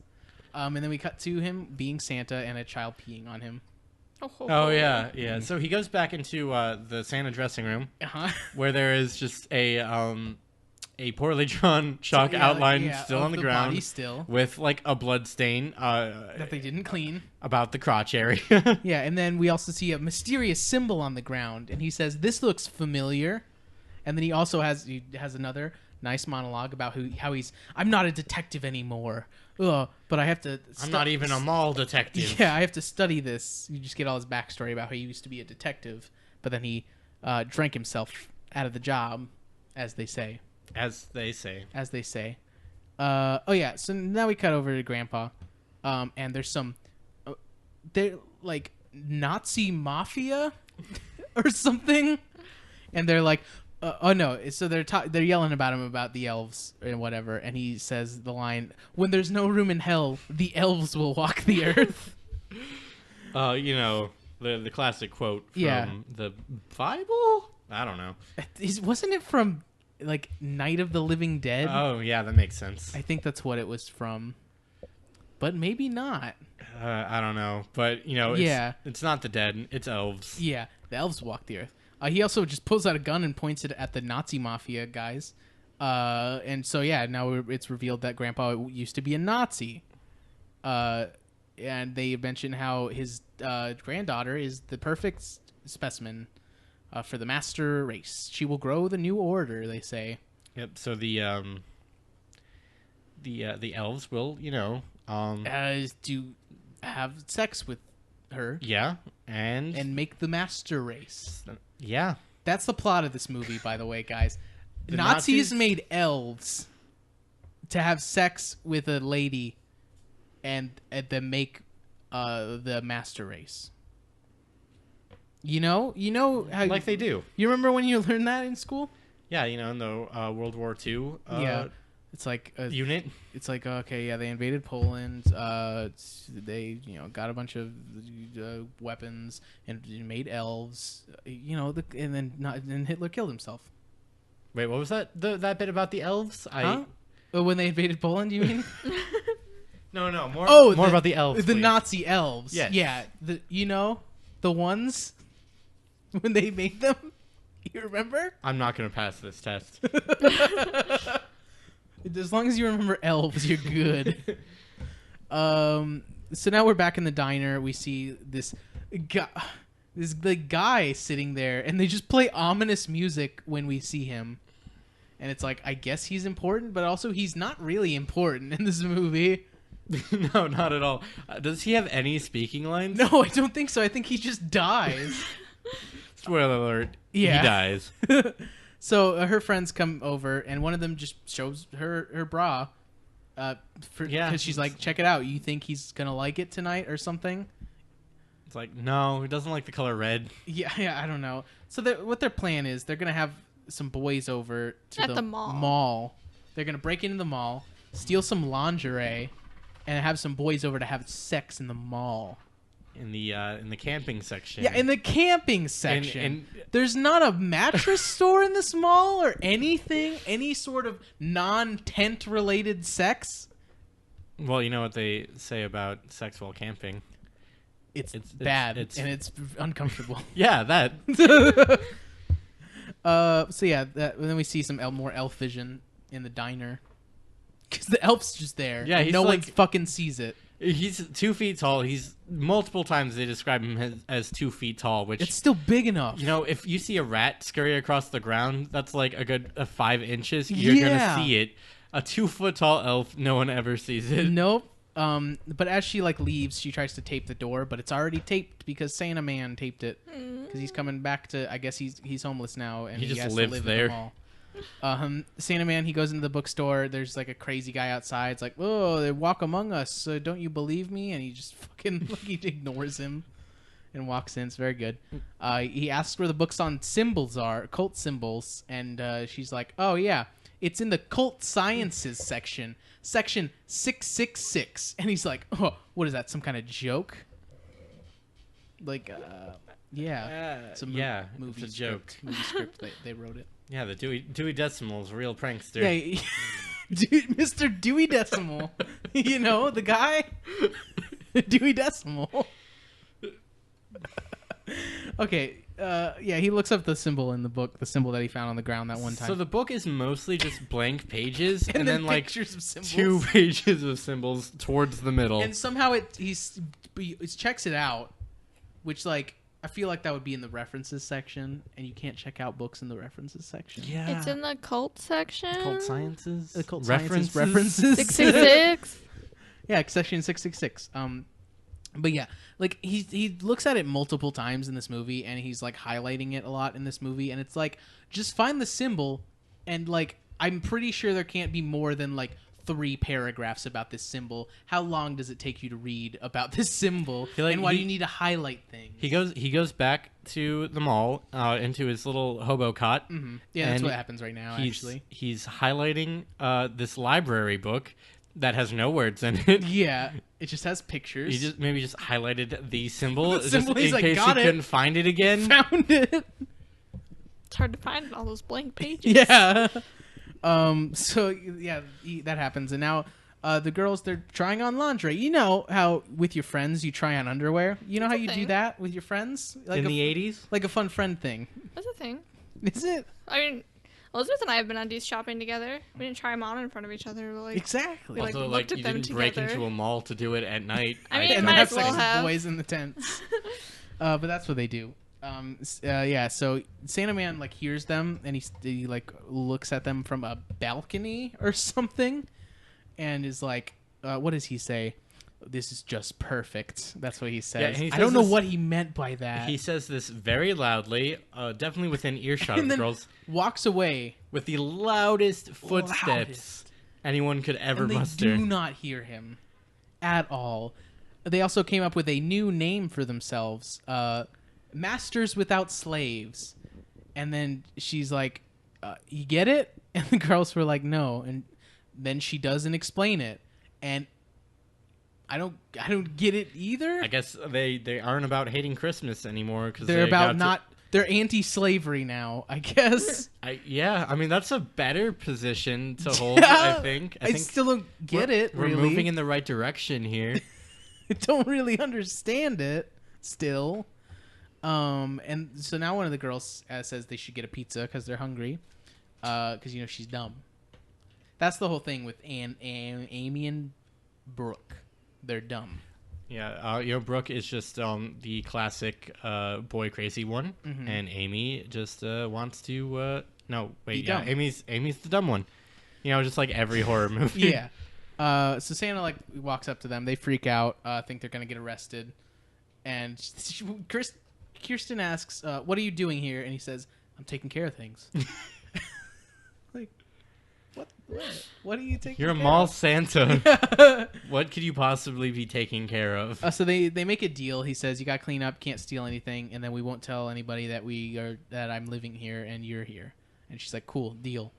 And then we cut to him being Santa and a child peeing on him. Oh yeah. So he goes back into the Santa dressing room, where there is just a poorly drawn chalk outline still on the ground, body still, with a blood stain that they didn't clean about the crotch area. Yeah, and then we also see a mysterious symbol on the ground, and he says, "This looks familiar." And then he has another nice monologue about how I'm not a detective anymore. ugh, but I have to. I'm not even a mall detective. Yeah, I have to study this. You just get all his backstory about how he used to be a detective, but then he drank himself out of the job, as they say. As they say. As they say. Oh yeah. So now we cut over to Grandpa, and there's some, they're like Nazi mafia or something, and they're like, oh no. So they're yelling about him about the elves and whatever, and he says the line, "When there's no room in hell, the elves will walk the earth." You know, the classic quote from Yeah. the Bible. I don't know. Wasn't it from like Night of the Living Dead? Oh yeah, that makes sense. I think that's what it was from, but maybe not. I don't know, but you know, it's not the dead, it's elves. Yeah, the elves walk the earth. He also just pulls out a gun and points it at the Nazi mafia guys. And so yeah, now it's revealed that Grandpa used to be a Nazi. And they mention how his granddaughter is the perfect specimen for the master race. She will grow the new order, they say. Yep. So the elves will, you know, do have sex with her. Yeah, and make the master race. Yeah. That's the plot of this movie, by the way, guys. The Nazis made elves to have sex with a lady and then make the master race. You know how like they do. You remember when you learned that in school? Yeah, you know, in the World War II yeah. It's like a unit. It's like, okay, yeah, they invaded Poland. They, got a bunch of weapons and made elves. And then Hitler killed himself. Wait, what was that? That bit about the elves? Huh? When they invaded Poland, you mean? No, more about the elves. The please. Nazi elves. Yes. Yeah. The ones when they made them. You remember? I'm not gonna pass this test. As long as you remember elves, you're good. So now we're back in the diner. We see this guy sitting there, and they just play ominous music when we see him. And it's like, I guess he's important, but also he's not really important in this movie. No, not at all. Does he have any speaking lines? No, I don't think so. I think he just dies. Spoiler alert. Yeah. He dies. So her friends come over, and one of them just shows her bra. Because she's like, check it out. You think he's going to like it tonight or something? It's like, no, he doesn't like the color red. Yeah, I don't know. So what their plan is, they're going to have some boys over to the mall. They're going to break into the mall, steal some lingerie, and have some boys over to have sex in the mall. In the camping section. Yeah, in the camping section. And there's not a mattress store in this mall or anything, any sort of non-tent related sex. Well, you know what they say about sex while camping. It's bad and it's uncomfortable. Yeah, that. So yeah, then we see some more elf vision in the diner. Because the elf's just there. Yeah, and no one fucking sees it. He's 2 feet tall. He's multiple times they describe him as 2 feet tall, which it's still big enough. You know, if you see a rat scurry across the ground, that's like a good 5 inches. You're gonna see it. A 2 foot tall elf, no one ever sees it. Nope. But as she leaves, she tries to tape the door, but it's already taped because Santa Man taped it. Because he's coming back to. I guess he's homeless now, and he just lives to live there. In the mall. Santa Man, he goes into the bookstore. There's like a crazy guy outside. It's like, oh, they walk among us. So don't you believe me? And he just fucking he ignores him and walks in. It's very good. He asks where the books on symbols are, cult symbols, and she's like, oh yeah, it's in the cult sciences section 666. And he's like, oh, what is that? Some kind of joke? Like, yeah, it's a joke. Movie script. They wrote it. Yeah, the Dewey Decimal's real prankster. Yeah, dude, Mr. Dewey Decimal. The guy? Dewey Decimal. Okay, he looks up the symbol in the book, the symbol that he found on the ground that one time. So the book is mostly just blank pages and then like pictures of symbols. 2 pages of symbols towards the middle. And somehow he checks it out, which I feel like that would be in the references section, and you can't check out books in the references section. Yeah. It's in the cult section. Cult sciences? The cult references? References. 666. Yeah, Section 666. But yeah, like he looks at it multiple times in this movie, and he's like highlighting it a lot in this movie, and it's like just find the symbol, and like I'm pretty sure there can't be more than like 3 paragraphs about this symbol. How long does it take you to read about this symbol, and why do you need to highlight things? He goes back to the mall, into his little hobo cot. Mm-hmm. Yeah, that's what happens right now. Actually, he's highlighting this library book that has no words in it. Yeah, it just has pictures. He just maybe just highlighted the symbol, The symbol, just he's in like, case "Got he it." couldn't find it again. Found it. It's hard to find all those blank pages. Yeah. So yeah, that happens, and now the girls, they're trying on lingerie. You know how with your friends you try on underwear. You know That's how a you do thing. that with your friends, like In the 80s? like a fun friend thing. That's a thing. Is it? I mean, Elizabeth and I have been on shopping together. We didn't try them on in front of each other. But, like, Exactly. We, like, Also, looked at you them didn't break together. into a mall to do it at night. I mean, and might then have as well sex with have. boys in the tents. But that's what they do. Yeah. So Santa Man like hears them, and he like looks at them from a balcony or something, and is like, "What does he say? This is just perfect." That's what he says. he I says don't know this- what he meant by that. He says this very loudly, definitely within earshot of and the then girls, walks away. with the loudest footsteps Loudest. anyone could ever And they muster. do not hear him at all. They also came up with a new name for themselves, Masters Without Slaves. And then she's like, you get it? And the girls were like, no. And then she doesn't explain it. And I don't get it either. I guess they aren't about hating Christmas anymore because They're about not... They're anti-slavery now, I guess. I mean, that's a better position to hold, Yeah, I think. I still don't get it, We're really. moving in the right direction here. I don't really understand it still. And so now one of the girls says they should get a pizza because they're hungry. Because, you know, she's dumb. That's the whole thing with Amy and Brooke. They're dumb. Yeah, Brooke is just the classic boy crazy one, and Amy just wants to no wait, Be yeah, dumb. Amy's the dumb one. You know, just like every horror movie. Yeah. So Santa like walks up to them. They freak out. Think they're gonna get arrested. And Kirsten asks, "What are you doing here?" And he says, "I'm taking care of things." Like, what? What are you taking? You're a care mall of? Santa. What could you possibly be taking care of? So they make a deal. He says, "You got to clean up, can't steal anything, and then we won't tell anybody that I'm living here and you're here." And she's like, "Cool, deal."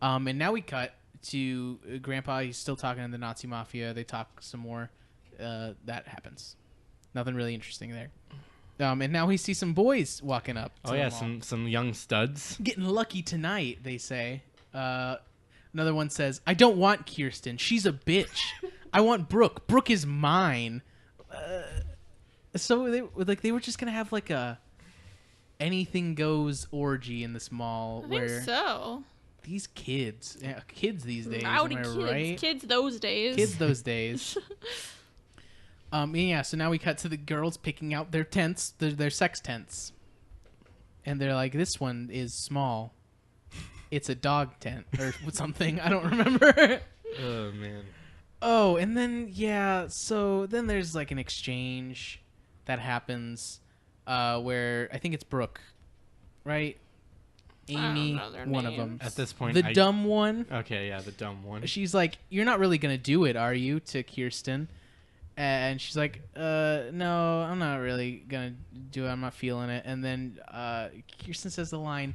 And now we cut to Grandpa. He's still talking to the Nazi mafia. They talk some more. That happens. Nothing really interesting there. And now we see some boys walking up. To Oh the yeah, mall. some young studs. Getting lucky tonight, they say. Another one says, "I don't want Kirsten. She's a bitch. I want Brooke. Brooke is mine." So they were just gonna have like a anything goes orgy in this mall I think where so. these kids these days, Rowdy am I kids. right? Kids those days. Kids those days. Yeah. So now we cut to the girls picking out their tents, their sex tents, and they're like, "This one is small. It's a dog tent or something. I don't remember." Oh man. Oh, and then so then there's like an exchange that happens where I think it's Brooke, right? I don't Amy, know their one of them. names. At this point, The dumb one. Okay, yeah, the dumb one. She's like, "You're not really gonna do it, are you?" to Kirsten, and she's like, "No, I'm not really gonna do it. I'm not feeling it." And then Kirsten says the line,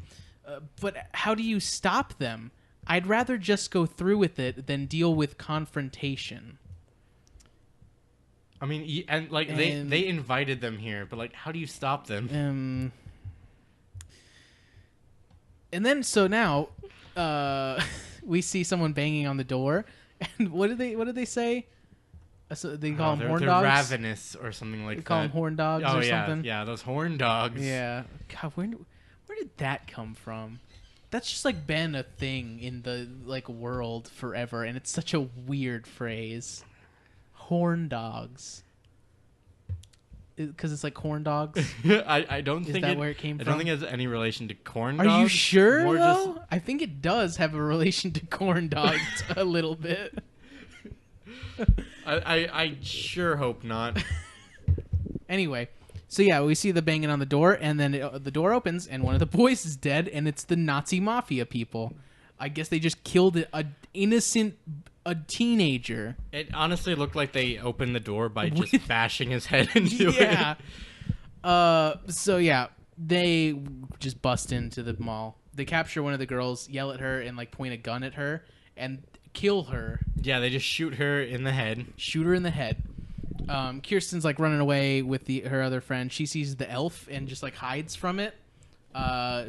"But how do you stop them? I'd rather just go through with it than deal with confrontation." I mean, and like they invited them here, but like, how do you stop them? And then so now, we see someone banging on the door, and what did they say? So they call them horn they're dogs. ravenous or something like They that. call them horn dogs Oh or yeah, something. yeah, those horn dogs. Yeah. God, where did that come from? That's just like been a thing in the like world forever, and it's such a weird phrase. Horn dogs. Because it's like corn dogs. I don't Is think that where it came I from? don't think it has any relation to corn Are dogs. you sure More though? I think it does have a relation to corn dogs a little bit. I sure hope not. Anyway, so yeah, we see the banging on the door, and then the door opens, and one of the boys is dead, and it's the Nazi mafia people. I guess they just killed a teenager. It honestly looked like they opened the door by just bashing his head into it. Yeah. So yeah, they just bust into the mall. They capture one of the girls, yell at her, and like point a gun at her, and kill her. Yeah, they just shoot her in the head. Shoot her in the head. Kirsten's like running away with her other friend. She sees the elf and just like hides from it.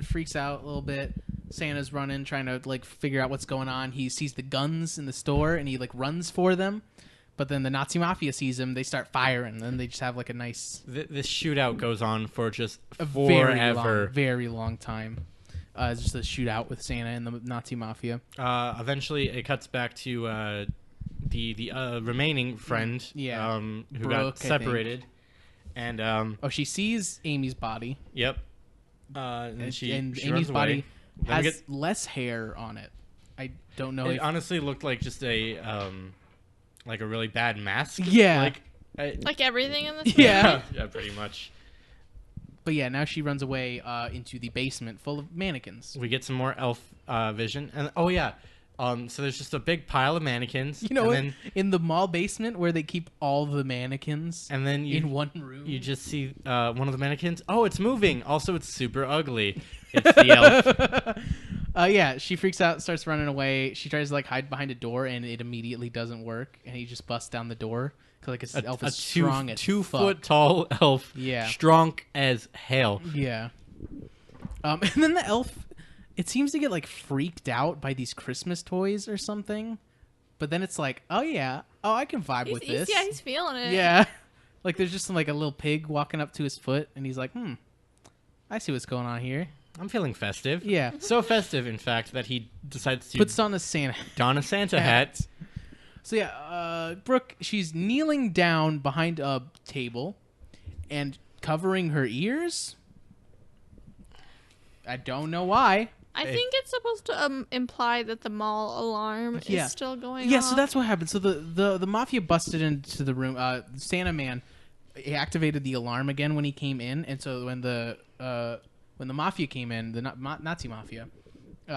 Freaks out a little bit. Santa's running, trying to like figure out what's going on. He sees the guns in the store and he like runs for them. But then the Nazi mafia sees him. They start firing. And then they just have like a nice. This shootout goes on for just forever. Very long time. It's just a shootout with Santa and the Nazi mafia. Eventually, it cuts back to the remaining friend, who Brooke, got separated, and she sees Amy's body. Yep. And she Amy's runs body away. has less hair on it. I don't know. It honestly looked like just a really bad mask. Yeah. Like everything in this. Yeah. Yeah, pretty much. But yeah, now she runs away into the basement full of mannequins. We get some more elf vision, and so there's just a big pile of mannequins. You know, and then, in the mall basement where they keep all the mannequins, and then in one room, you just see one of the mannequins. Oh, it's moving. Also, it's super ugly. It's the elf. Yeah, she freaks out, starts running away. She tries to like hide behind a door, and it immediately doesn't work. And he just busts down the door. Like his elf is strong as 2 fuck. foot tall elf. Yeah. Strong as hell. Yeah. And then the elf, it seems to get like freaked out by these Christmas toys or something. But then it's like, oh yeah, I can vibe with this. Yeah, he's feeling it. Yeah. Like there's just like a little pig walking up to his foot, and he's like, I see what's going on here. I'm feeling festive. Yeah. So festive, in fact, that he decides to puts on a Santa don a Santa hat. So yeah, Brooke, she's kneeling down behind a table and covering her ears. I don't know why. I think it's supposed to imply that the mall alarm is still going on. Yeah, so that's what happened. So the mafia busted into the room. Santa Man activated the alarm again when he came in, and so when the mafia came in, the Nazi mafia,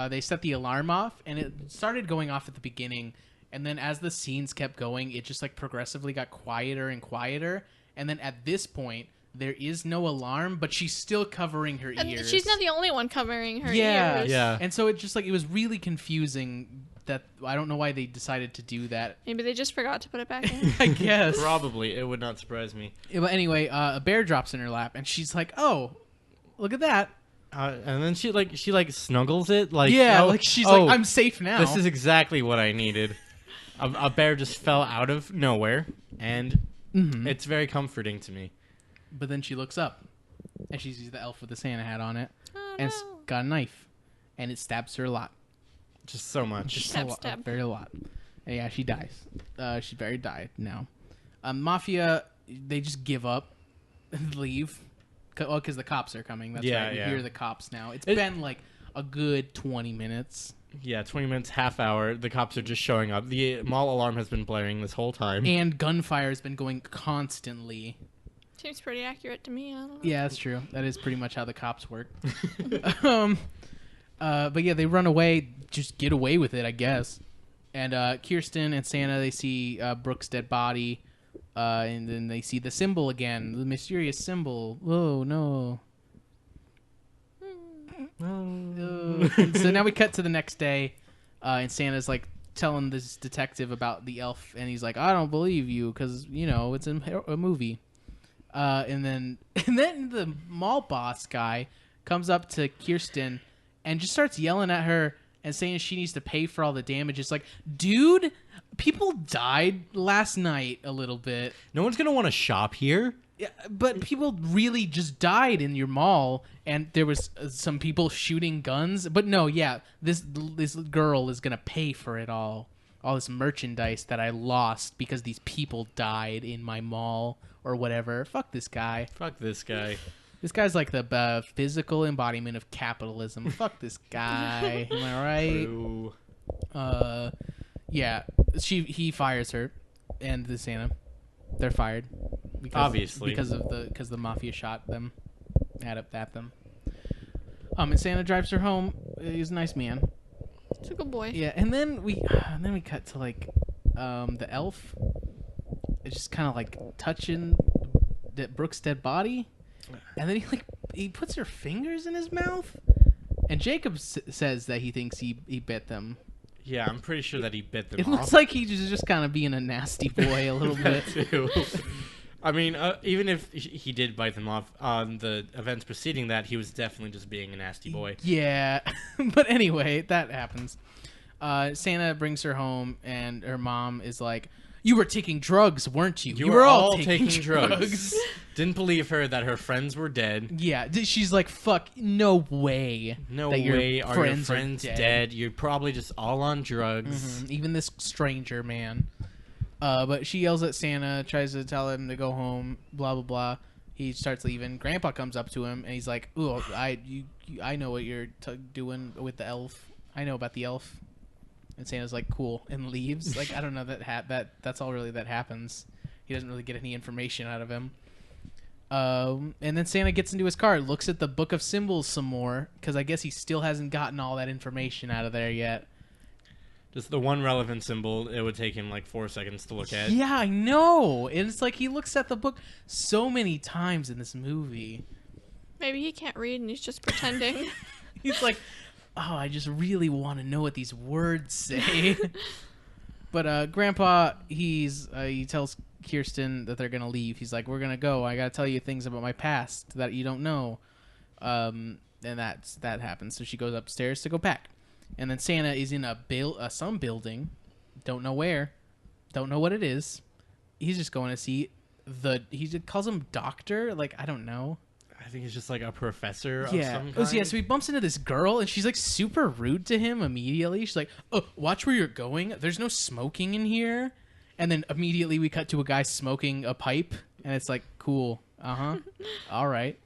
they set the alarm off, and it started going off at the beginning. And then as the scenes kept going, it just like progressively got quieter and quieter. And then at this point, there is no alarm, but she's still covering her ears. She's not the only one covering her ears. Yeah. And so it just like, it was really confusing that I don't know why they decided to do that. Maybe they just forgot to put it back in. I guess. Probably. It would not surprise me. Yeah, but anyway, a bear drops in her lap and she's like, oh, look at that. And then she snuggles it. Like, she's like, I'm safe now. This is exactly what I needed. A bear just fell out of nowhere, and it's very comforting to me. But then she looks up, and she sees the elf with the Santa hat on it, and it's no. got a knife, and it stabs her a lot. Just so much. Just Stab. very a lot. And yeah, she dies. She's very died now. Mafia, they just give up and leave. Because the cops are coming. That's right. You hear the cops now. It's been like a good 20 minutes. Yeah, 20 minutes, half hour. The cops are just showing up. The mall alarm has been blaring this whole time. And gunfire has been going constantly. Seems pretty accurate to me. I don't know. Yeah, that's true. That is pretty much how the cops work. But yeah, they run away, just get away with it, I guess. And Kirsten and Santa, they see Brooke's dead body. And then they see the symbol again, the mysterious symbol. Oh, no. So now we cut to the next day, and Santa's like telling this detective about the elf, and he's like, I don't believe you because, it's a movie. And then the mall boss guy comes up to Kirsten and just starts yelling at her and saying she needs to pay for all the damage. It's like, dude, people died last night a little bit. No one's going to want to shop here. Yeah, but people really just died in your mall, and there was some people shooting guns. But no, yeah, this girl is going to pay for it all this merchandise that I lost because these people died in my mall or whatever. Fuck this guy. Fuck this guy. This guy's like the physical embodiment of capitalism. Fuck this guy. Am I right? True. Yeah, he fires her. and the Santa. They're fired. Obviously. Because the mafia shot them at them. And Santa drives her home. He's a nice man. It's a good boy. Yeah, and then we cut to like the elf. It's just kind of like touching Brooke's dead body, and then he puts her fingers in his mouth, and Jacob says that he thinks he bit them. Yeah, I'm pretty sure that he bit them It off. looks like he's just kind of being a nasty boy a little bit. Too. I mean, even if he did bite them off on the events preceding that, he was definitely just being a nasty boy. Yeah, but anyway, that happens. Santa brings her home, and her mom is like, "You were taking drugs, weren't you? You were all taking drugs." Didn't believe her that her friends were dead. Yeah, she's like, "Fuck, no way. No that way your are your friends are dead. You're probably just all on drugs." Mm-hmm. Even this stranger man." But she yells at Santa, tries to tell him to go home, blah, blah, blah. He starts leaving. Grandpa comes up to him, and he's like, "Ooh, I know what you're doing with the elf. I know about the elf." And Santa's like, "Cool," and leaves. Like, I don't know that's all really that happens. He doesn't really get any information out of him. And then Santa gets into his car, looks at the Book of Symbols some more, because I guess he still hasn't gotten all that information out of there yet. Just the one relevant symbol, it would take him like 4 seconds to look at. Yeah, I know. And it's like he looks at the book so many times in this movie. Maybe he can't read and he's just pretending. He's like, "Oh, I just really want to know what these words say." But Grandpa, he tells Kirsten that they're gonna leave. He's like, "We're gonna go. I gotta tell you things about my past that you don't know." And that happens. So she goes upstairs to go pack. And then Santa is in some building, don't know where, don't know what it is. He's just going to see he calls him doctor, like, I don't know. I think he's just like a professor of Yeah. some kind. Oh, yeah, so he bumps into this girl, and she's like super rude to him immediately. She's like, "Oh, watch where you're going. There's no smoking in here." And then immediately we cut to a guy smoking a pipe, and it's like, cool. Uh-huh. All right.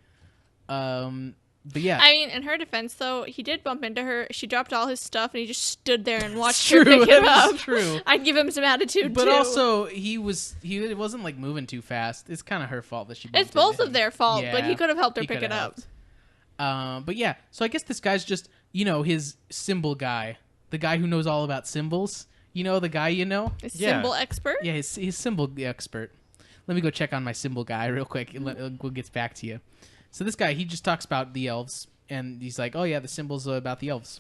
But yeah. I mean, in her defense, though, he did bump into her. She dropped all his stuff, and he just stood there and watched her pick it up. That's true. I'd give him some attitude, But too. also, he wasn't like moving too fast. It's kind of her fault that she bumped It's both into of him. their fault, Yeah, but he could have helped her he pick coulda it up. helped. But yeah, so I guess this guy's just, his symbol guy. The guy who knows all about symbols. The guy you know? A Yeah. symbol expert? Yeah, his symbol expert. Let me go check on my symbol guy real quick. We'll get back to you. So this guy, he just talks about the elves. And he's like, "Oh, yeah, the symbols are about the elves."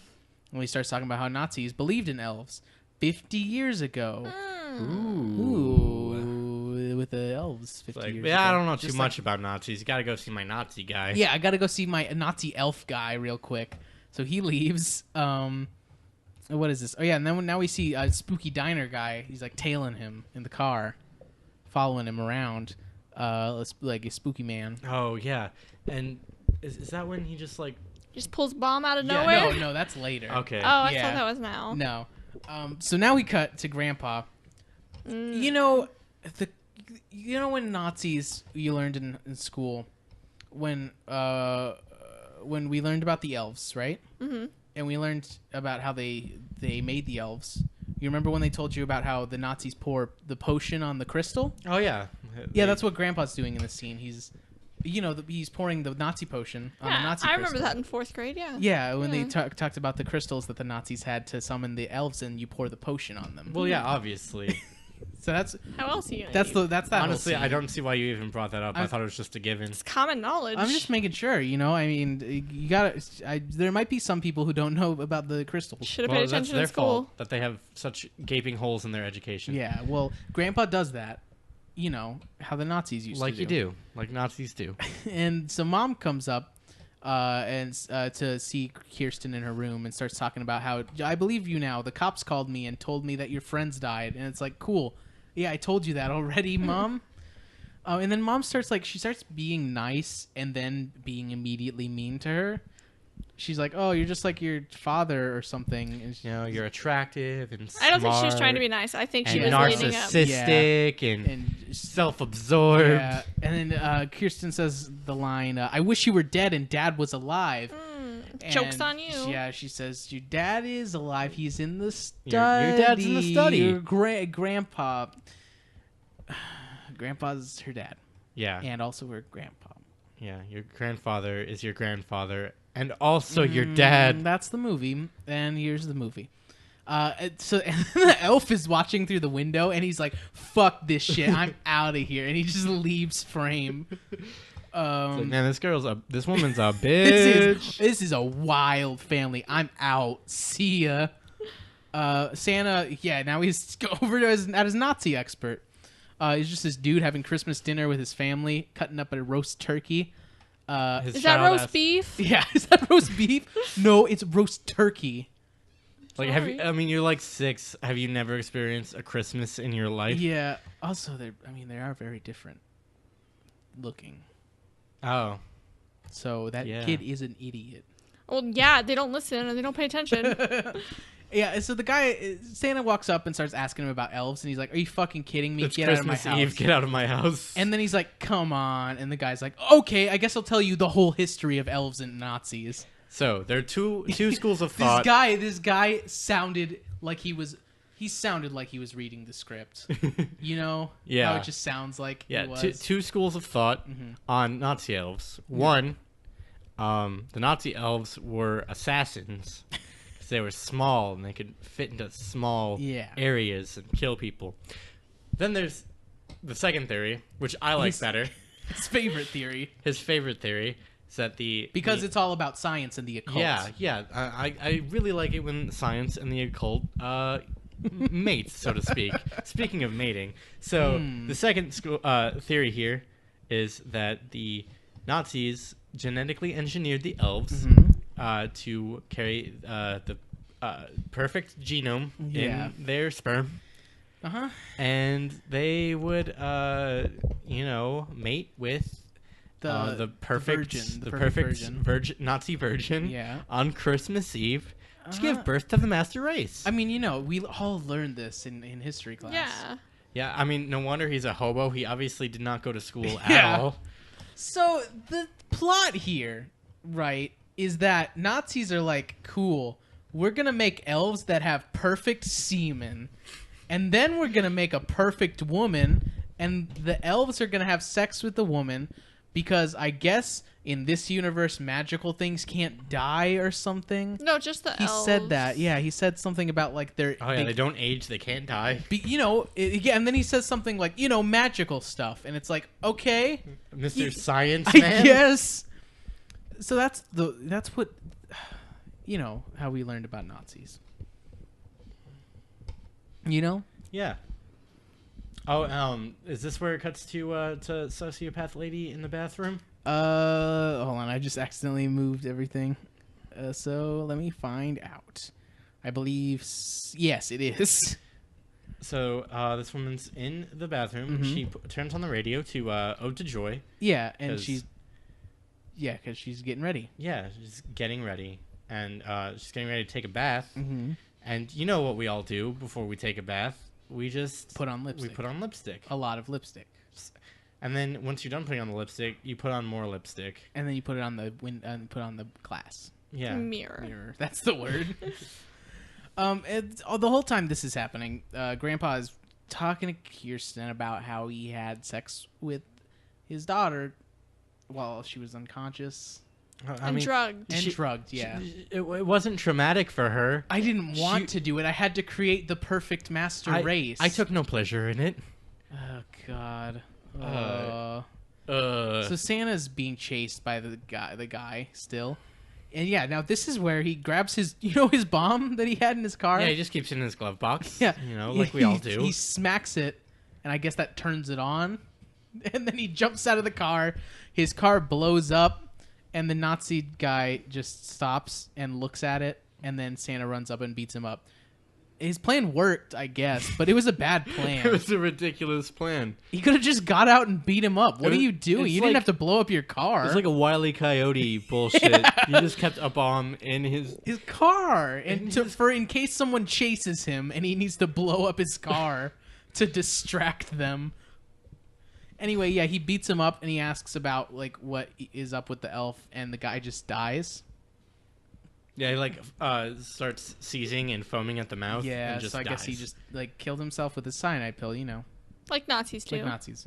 And he starts talking about how Nazis believed in elves 50 years ago. Ooh. With the elves 50 Like, years yeah, ago. I don't know Just too much about Nazis. You gotta go see my Nazi guy. Yeah, I got to go see my Nazi elf guy real quick. So he leaves. What is this? Oh, yeah, and then now we see a spooky diner guy. He's like tailing him in the car, following him around like a spooky man. Oh, yeah. And is that when he just like... Just pulls bomb out of Yeah, nowhere? no, that's later. Okay. Oh, I Yeah. thought that was now. No. So now we cut to Grandpa. Mm. When Nazis you learned in school when we learned about the elves, right? Mm-hmm. And we learned about how they made the elves. You remember when they told you about how the Nazis pour the potion on the crystal? Oh, yeah. Yeah, that's what Grandpa's doing in this scene. He's pouring the Nazi potion on the Yeah, Nazi I crystal. remember that in 4th grade, yeah. Yeah, when they talked about the crystals that the Nazis had to summon the elves, and you pour the potion on them. Well, yeah, obviously. So that's How else are you gonna that's eat? that. Honestly, whole I scene. don't see why you even brought that up. I thought it was just a given. It's common knowledge. I'm just making sure. I mean, you gotta. There might be some people who don't know about the crystals. Should have Well, paid that's attention their in school. fault that they have such gaping holes in their education. Yeah, well, Grandpa does that. How the Nazis used Like to you do. Like Nazis do. And so Mom comes up to see Kirsten in her room and starts talking about how, "I believe you now. The cops called me and told me that your friends died." And it's like, cool. Yeah, I told you that already, Mom. And then Mom starts being nice and then being immediately mean to her. She's like, "Oh, you're just like your father or something." And You're attractive and smart. I don't think she was trying to be nice. I think she and was leading up. narcissistic and self-absorbed. Yeah. And then Kirsten says the line, "I wish you were dead and Dad was alive." Joke's And on you. Yeah, she says, "Your dad is alive. He's in the study. Your dad's in the study." Your grandpa." Grandpa's her dad, Yeah. and also her grandpa. Yeah. Your grandfather is your grandfather, and also your dad. That's the movie, and here's the movie. So and the elf is watching through the window, and he's like, "Fuck this shit, I'm out of here," and he just leaves frame. It's like, man, this woman's a bitch. This is a wild family. I'm out. See ya. Santa, yeah, now he's over to his Nazi expert. He's just this dude having Christmas dinner with his family, cutting up a roast turkey. Is that roast beef? Yeah, is that roast beef? No, it's roast turkey. Like, you're like 6. Have you never experienced a Christmas in your life? Yeah. Also, they are very different looking. Oh. So that kid is an idiot. Well, yeah, they don't listen and they don't pay attention. Yeah, so the guy, Santa walks up and starts asking him about elves, and he's like, "Are you fucking kidding me? It's Get Christmas out of my house. Eve. Get out of my house." And then he's like, "Come on." And the guy's like, "Okay, I guess I'll tell you the whole history of elves and Nazis." So there are two schools of thought. This guy sounded like he was reading the script. You know? Yeah. How it just sounds like Yeah, it was. two schools of thought on Nazi elves. One, the Nazi elves were assassins. They were small and they could fit into small areas and kill people. Then there's the second theory, which I like better. His favorite theory. His favorite theory is that because it's all about science and the occult. Yeah. I really like it when science and the occult mate, so to speak. Speaking of mating, so the second theory here is that the Nazis genetically engineered the elves to carry the perfect genome in their sperm. And they would, mate with the perfect virgin Nazi virgin on Christmas Eve to give birth to the master race. I mean, we all learned this in history class. Yeah. Yeah, I mean, no wonder he's a hobo. He obviously did not go to school at all. So the plot here, right, is that Nazis are like, cool, we're going to make elves that have perfect semen, and then we're going to make a perfect woman, and the elves are going to have sex with the woman because I guess in this universe magical things can't die or something. No, just the elves. He said that. Yeah, he said something about like they don't age, they can't die. And then he says something like, magical stuff, and it's like, okay, Mr. Science I Man. guess. So that's what how we learned about Nazis. Yeah. Oh, is this where it cuts to sociopath lady in the bathroom? Hold on, I just accidentally moved everything. So let me find out. I believe yes, it is. So this woman's in the bathroom. She turns on the radio to Ode to Joy. Yeah, and because she's getting ready. Yeah, she's getting ready, and she's getting ready to take a bath. And you know what we all do before we take a bath? We just put on lipstick. We put on lipstick. A lot of lipstick. And then once you're done putting on the lipstick, you put on more lipstick. And then you put it on the put on the glass. Yeah. Mirror. That's the word. The whole time this is happening, Grandpa is talking to Kirsten about how he had sex with his daughter while she was unconscious. Drugged. And drugged, yeah. It wasn't traumatic for her. I didn't want to do it. I had to create the perfect master race. I took no pleasure in it. Oh, God. So Santa's being chased by the guy still. And yeah, now this is where he grabs his bomb that he had in his car? Yeah, he just keeps it in his glove box. Yeah. Like we all do. He smacks it, and I guess that turns it on. And then he jumps out of the car. His car blows up. And the Nazi guy just stops and looks at it, and then Santa runs up and beats him up. His plan worked, I guess, but it was a bad plan. It was a ridiculous plan. He could have just got out and beat him up. What are you doing? You didn't have to blow up your car. It's like a Wile E. Coyote bullshit. You just kept a bomb in his car, and in case someone chases him and he needs to blow up his car to distract them. Anyway, yeah, he beats him up and he asks about like what is up with the elf, and the guy just dies. Yeah, he starts seizing and foaming at the mouth. Yeah, and just so I guess he just killed himself with a cyanide pill, Like Nazis too. Like Nazis.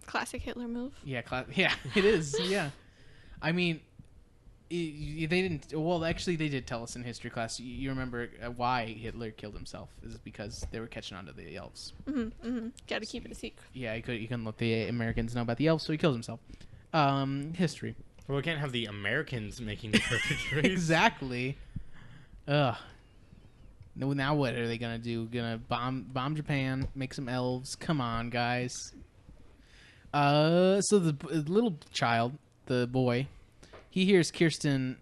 Classic Hitler move. Yeah, yeah, it is. Yeah, I mean, they didn't. Well, actually, they did tell us in history class. You remember why Hitler killed himself? Is because they were catching on to the elves. Got to keep it a secret. Yeah, he couldn't let the Americans know about the elves, so he killed himself. History. Well, we can't have the Americans making the perpetrators. Exactly. Ugh. Now what are they gonna do? Gonna bomb Japan? Make some elves? Come on, guys. So the little child, the boy, he hears Kirsten.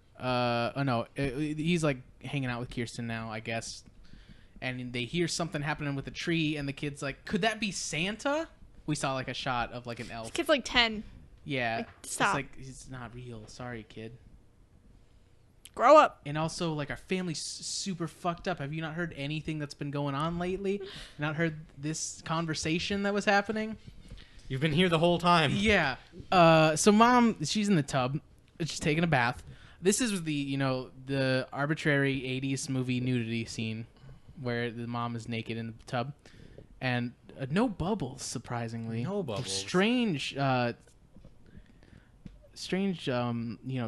He's like hanging out with Kirsten now, I guess. And they hear something happening with the tree, and the kid's like, "Could that be Santa?" We saw like a shot of like an elf. This kid's like 10. Yeah, like, stop. It's like it's not real. Sorry, kid. Grow up. And also, like, our family's super fucked up. Have you not heard anything that's been going on lately? Not heard this conversation that was happening? You've been here the whole time. Yeah. So mom, she's in the tub. She's taking a bath. This is the arbitrary 80s movie nudity scene where the mom is naked in the tub. And no bubbles, surprisingly. No bubbles. Strange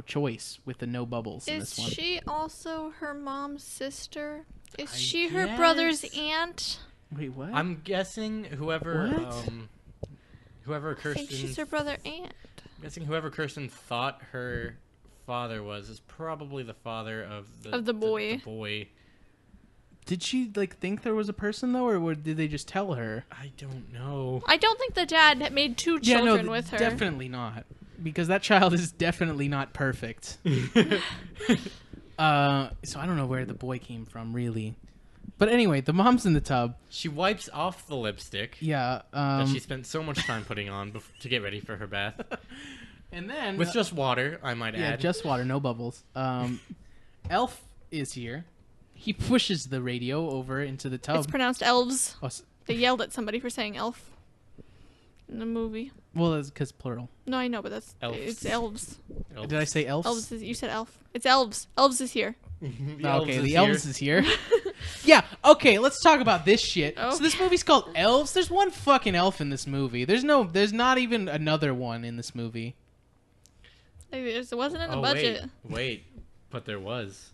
choice with the no bubbles in this one. Is she also her mom's sister? Is I she her guess. brother's aunt? Wait, what? I'm guessing whoever I think she's her brother aunt. I'm guessing whoever Kirsten thought her father was is probably the father of the boy. The boy. Did she think there was a person though, or did they just tell her? I don't know. I don't think the dad made two children with her. Definitely not, because that child is definitely not perfect. So I don't know where the boy came from, really. But anyway, the mom's in the tub. She wipes off the lipstick Yeah. that she spent so much time putting on to get ready for her bath. And then With just water, I might yeah, add. just water, no bubbles. Elf is here. He pushes the radio over into the tub. It's pronounced elves. Oh, They yelled at somebody for saying elf in the movie. well, it's because plural. No, I know, but Elves. it's elves. Elves. Did I say elves? Elves is, you said elf. It's elves. Elves is here. The Okay, the here. elves is here. Yeah, okay, let's talk about this shit. So this movie's called Elves. There's one fucking elf in this movie. There's not even another one in this movie. It wasn't in the Oh, budget. wait. But there was.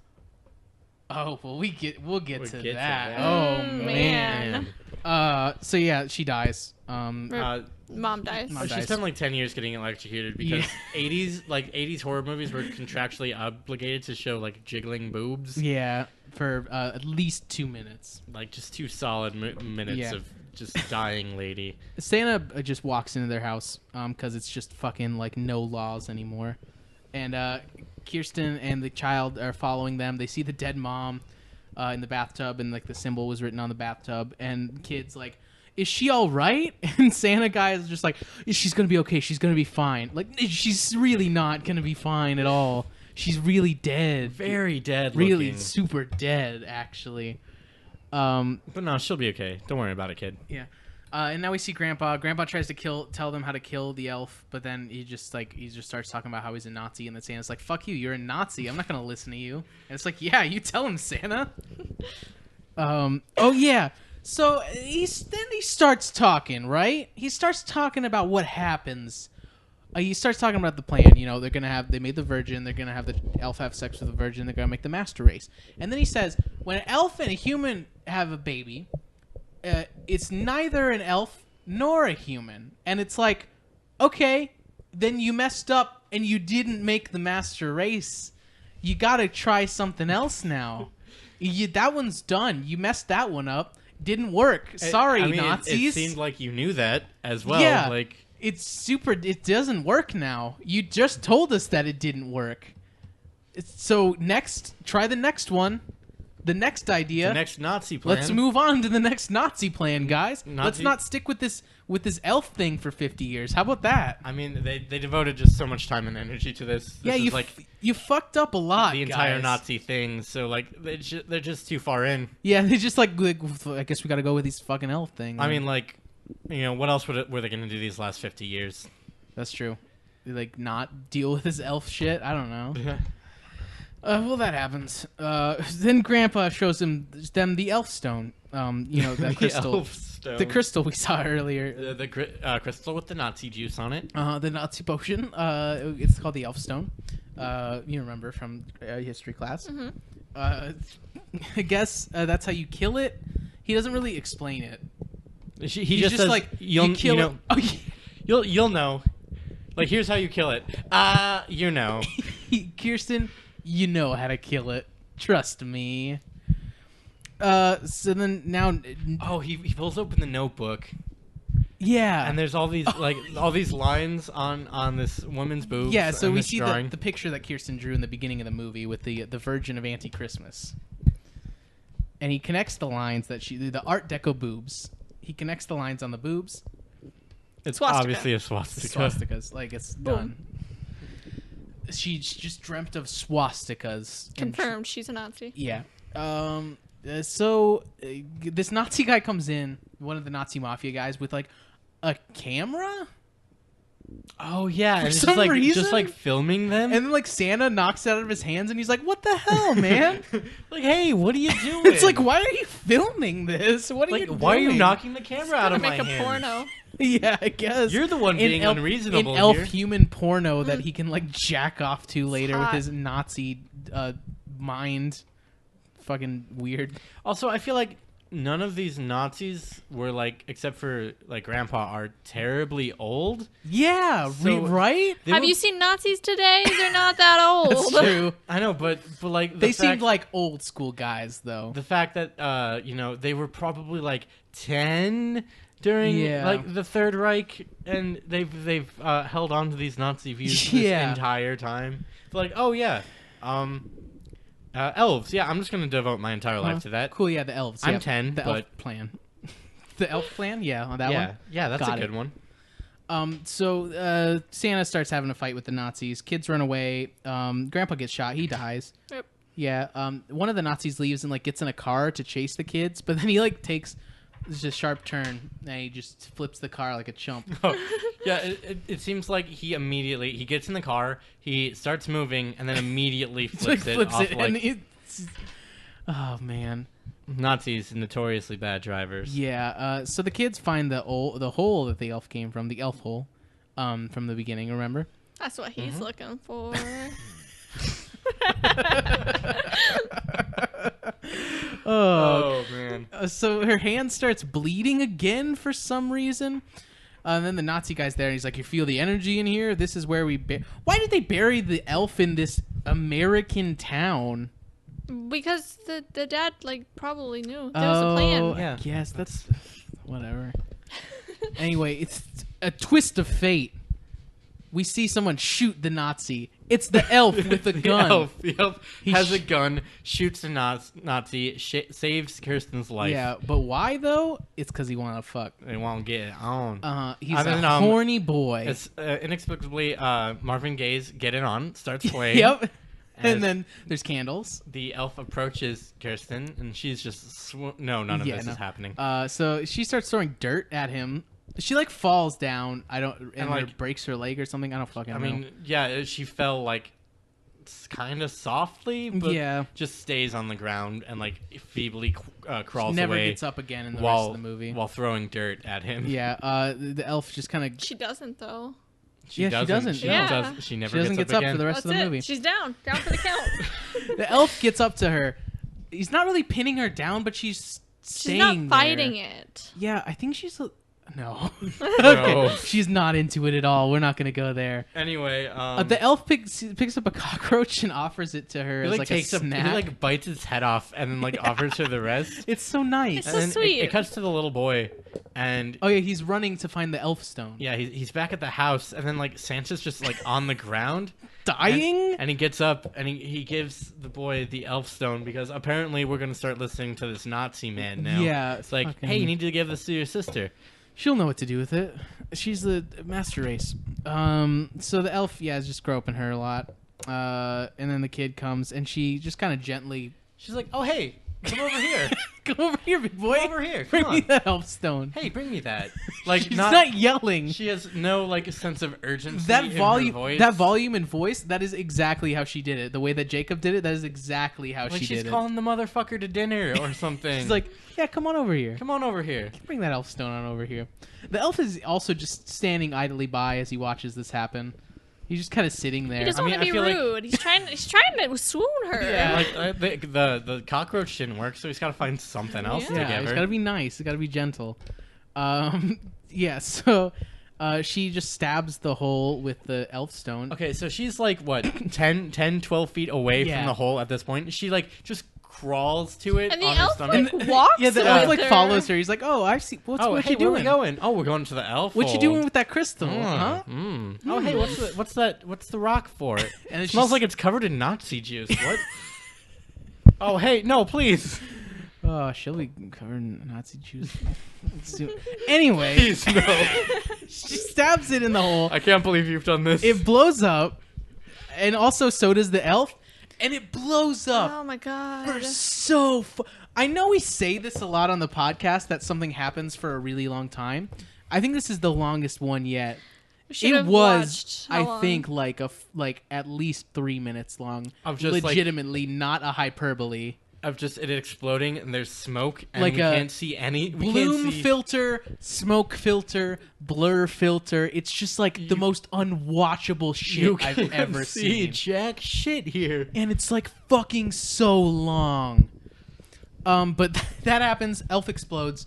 Oh, well, we'll get We'll to get to that. that. Oh, Man. man. So yeah, she dies. Mom dies. Mom She dies. spent like 10 years getting electrocuted because 80s horror movies were contractually obligated to show like jiggling boobs. Yeah, for at least 2 minutes. Like just 2 solid minutes Yeah. of just dying lady. Santa just walks into their house because it's just fucking like no laws anymore. And Kirsten and the child are following them. They see the dead mom in the bathtub, and like the symbol was written on the bathtub. And kid's like, "Is she all right?" And Santa guy is just like, "She's gonna be okay. She's gonna be fine." Like she's really not gonna be fine at all. She's really dead. Very dead Really looking. super dead, actually. But no, she'll be okay. Don't worry about it, kid. Yeah. And now we see Grandpa. Grandpa tries to tell them how to kill the elf, but then he just starts talking about how he's a Nazi, and then Santa's like, "Fuck you, you're a Nazi. I'm not gonna listen to you." And it's like, "Yeah, you tell him, Santa." Oh yeah. So he starts talking, right? He starts talking about what happens. He starts talking about the plan. They made the virgin. They're gonna have the elf have sex with the virgin. They're gonna make the master race. And then he says, when an elf and a human have a baby, it's neither an elf nor a human. And it's like, okay, then you messed up and you didn't make the master race. You gotta try something else now. That one's done. You messed that one up. Didn't work. Sorry, Nazis. It seemed like you knew that as well. Yeah. Like It doesn't work now. You just told us that it didn't work. So try the next one. The next idea. the next Nazi plan. Let's move on to the next Nazi plan, guys. Let's Nazi- not stick with this elf thing for 50 years. How about that? I mean, they devoted just so much time and energy to this. Yeah, is you like you fucked up a lot, the entire guys. Nazi thing. So like they're just too far in. Yeah, they just like I guess we got to go with these fucking elf thing. I mean, like, what else were they gonna do these last 50 years? That's true. They, like not deal with this elf shit. I don't know. Well, that happens. Then Grandpa shows them the elf stone. That crystal. Elf stone. The crystal we saw earlier. The crystal with the Nazi juice on it. The Nazi potion. It's called the elf stone. You remember from history class. Mm-hmm. I guess that's how you kill it. He doesn't really explain it. He just says, like, you'll you kill it. Oh, you'll know. Like, here's how you kill it. You know. Kirsten, you know how to kill it. Trust me. So then now. Oh, he pulls open the notebook. Yeah. And there's all these lines on this woman's boobs. Yeah, so and we this see drawing. the picture that Kirsten drew in the beginning of the movie with the Virgin of Anti-Christmas. And he connects the lines that the Art Deco boobs. He connects the lines on the boobs. It's Swastika. obviously a swastika. Swastikas, like it's Boom. done. She just dreamt of swastikas. and Confirmed, she's a Nazi. Yeah. So this Nazi guy comes in, one of the Nazi mafia guys, with like a camera, Oh yeah, and it's some just reason? like filming them. and then like Santa knocks it out of his hands, and he's like, "What the hell, man?" Like, hey, what are you doing? It's like, why are you filming this? What are like, you doing? why are you knocking the camera out Gonna of my make a hands? porno. Yeah, I guess You're the one being unreasonable in elf here. human porno that he can like jack off to later with hot. his Nazi mind. Fucking weird. Also, I feel like none of these Nazis were like, except for like Grandpa, are terribly old. Yeah, So- right? They Have were- you seen Nazis today? They're not that old. That's true. I know, but like They seemed like old school guys, though. the fact that they were probably like 10 during Yeah. like the Third Reich, and they've held on to these Nazi views Yeah. this entire time. Like, oh yeah, elves. Yeah, I'm just gonna devote my entire life to that. Cool, yeah, the elves. I'm yeah, 10, the but- elf plan. The elf plan, yeah, on that yeah, one. yeah, that's Got a it. good one. So Santa starts having a fight with the Nazis. Kids run away. Grandpa gets shot. He dies. Yep. Yeah. One of the Nazis leaves and like gets in a car to chase the kids, but then he like takes just a sharp turn and he just flips the car like a chump. Oh, yeah, it seems like he gets in the car, he starts moving, and then immediately flips it off like and it's, oh man. Nazis, notoriously bad drivers. Yeah. So the kids find the hole that the elf came from, the elf hole, from the beginning. Remember? That's what he's looking for. Oh man. So her hand starts bleeding again for some reason. And then the Nazi guy's there, and he's like, "You feel the energy in here? This is where we." Why did they bury the elf in this American town? Because the dad probably knew there was a plan. Yeah. Yes, that's whatever. Anyway, it's a twist of fate. We see someone shoot the Nazi. It's the elf with the gun. The elf He has a gun, shoots a Nazi, saves Kirsten's life. Yeah, but why though? It's because he want to fuck. They won't get it on. He's And then, a horny boy. It's inexplicably Marvin Gaye's "Get It On" starts playing. Yep. as And then there's candles. the elf approaches Kirsten, and she's just no, none of this is happening. So she starts throwing dirt at him. She like falls down. And like- breaks her leg or something. I don't fucking I know. mean, yeah, she fell like kind of softly, but Yeah. just stays on the ground and like feebly crawls never away gets up again in the rest while of the movie. while throwing dirt at him. Yeah. The elf just kind of. She doesn't though. She Yeah, she doesn't. She, Yeah. she never She doesn't gets get up again. for the rest That's of the it. movie. She's down for the count. The elf gets up to her. He's not really pinning her down, but she's She's staying not fighting there. it. Yeah, I think she's. No. No. Okay. She's not into it at all. We're not gonna go there. Anyway, The elf picks up a cockroach and offers it to her he as like a takes up, he snack. like bites its head off and then like offers her the rest. It's so nice. It's so And then sweet. It cuts to the little boy, and Oh yeah, he's running to find the elf stone. yeah, he's back at the house, and then like Santa's just like on the ground. Dying? And he gets up and he gives the boy the elf stone because apparently we're gonna start listening to this Nazi man now. Yeah, It's like, fucking- hey, you need to give this to your sister. She'll know what to do with it. She's the master race. So the elf, is just groping her a lot. And then the kid comes and she just kind of gently. She's like, oh hey, Come over here. Come over here, big boy. Come over here. Come Bring me on. that elf stone. Hey, bring me that. Like She's not yelling. She has no like sense of urgency. That in volume, her voice. that volume and voice, that is exactly how she did it. The way that Jacob did it, that is exactly how Like she she's did calling the mother-fucker to dinner or something. it. She's like, yeah, come on over here. come on over here. Bring that elf stone on over here. The elf is also just standing idly by as he watches this happen. He's just kind of sitting there. He doesn't I want mean, to be I feel like- rude. He's trying to swoon her. Yeah. Like the cockroach didn't work, so he's got to find something else to Yeah, give he's her. got to be nice. He's got to be gentle. Yeah, so she just stabs the hole with the elf stone. Okay, so she's like, what, 10, 12 feet away Yeah. from the hole at this point. She, like, just crawls to it And the on her elf stomach. like walks. Yeah, the with elf like her. follows her. He's like, "Oh, I see. What hey, you where are doing? we going? Oh, we're going to the elf What you hole. doing with that crystal? Huh?" Oh, hey, what's the rock for? And It then smells she's- like it's covered in Nazi juice. What? Oh, hey, no, please. Oh, she'll be covered in Nazi juice. Anyway, Please, no. she stabs it in the hole. I can't believe you've done this. It blows up, and also so does the elf, and it blows up. Oh my god. For so I know we say this a lot on the podcast that something happens for a really long time. I think this is the longest one yet. We should It have was, watched how I long. think, like at least 3 minutes long. Of just, like- legitimately, not a hyperbole. Of just it exploding and there's smoke and Like we a can't see any. We Bloom can't see, filter, smoke filter, blur filter. It's just like the most unwatchable you shit I've can't ever see seen. jack shit here. And it's like fucking so long. But that happens. Elf explodes.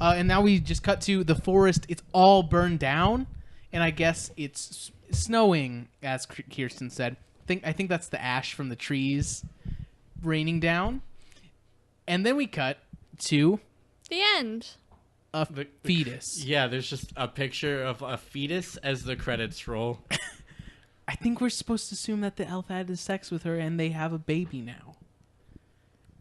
And now we just cut to the forest. It's all burned down. And I guess it's snowing, as Kirsten said. I think that's the ash from the trees raining down. And then we cut to The end. a The- fetus. Yeah, there's just a picture of a fetus as the credits roll. I think we're supposed to assume that the elf had sex with her and they have a baby now.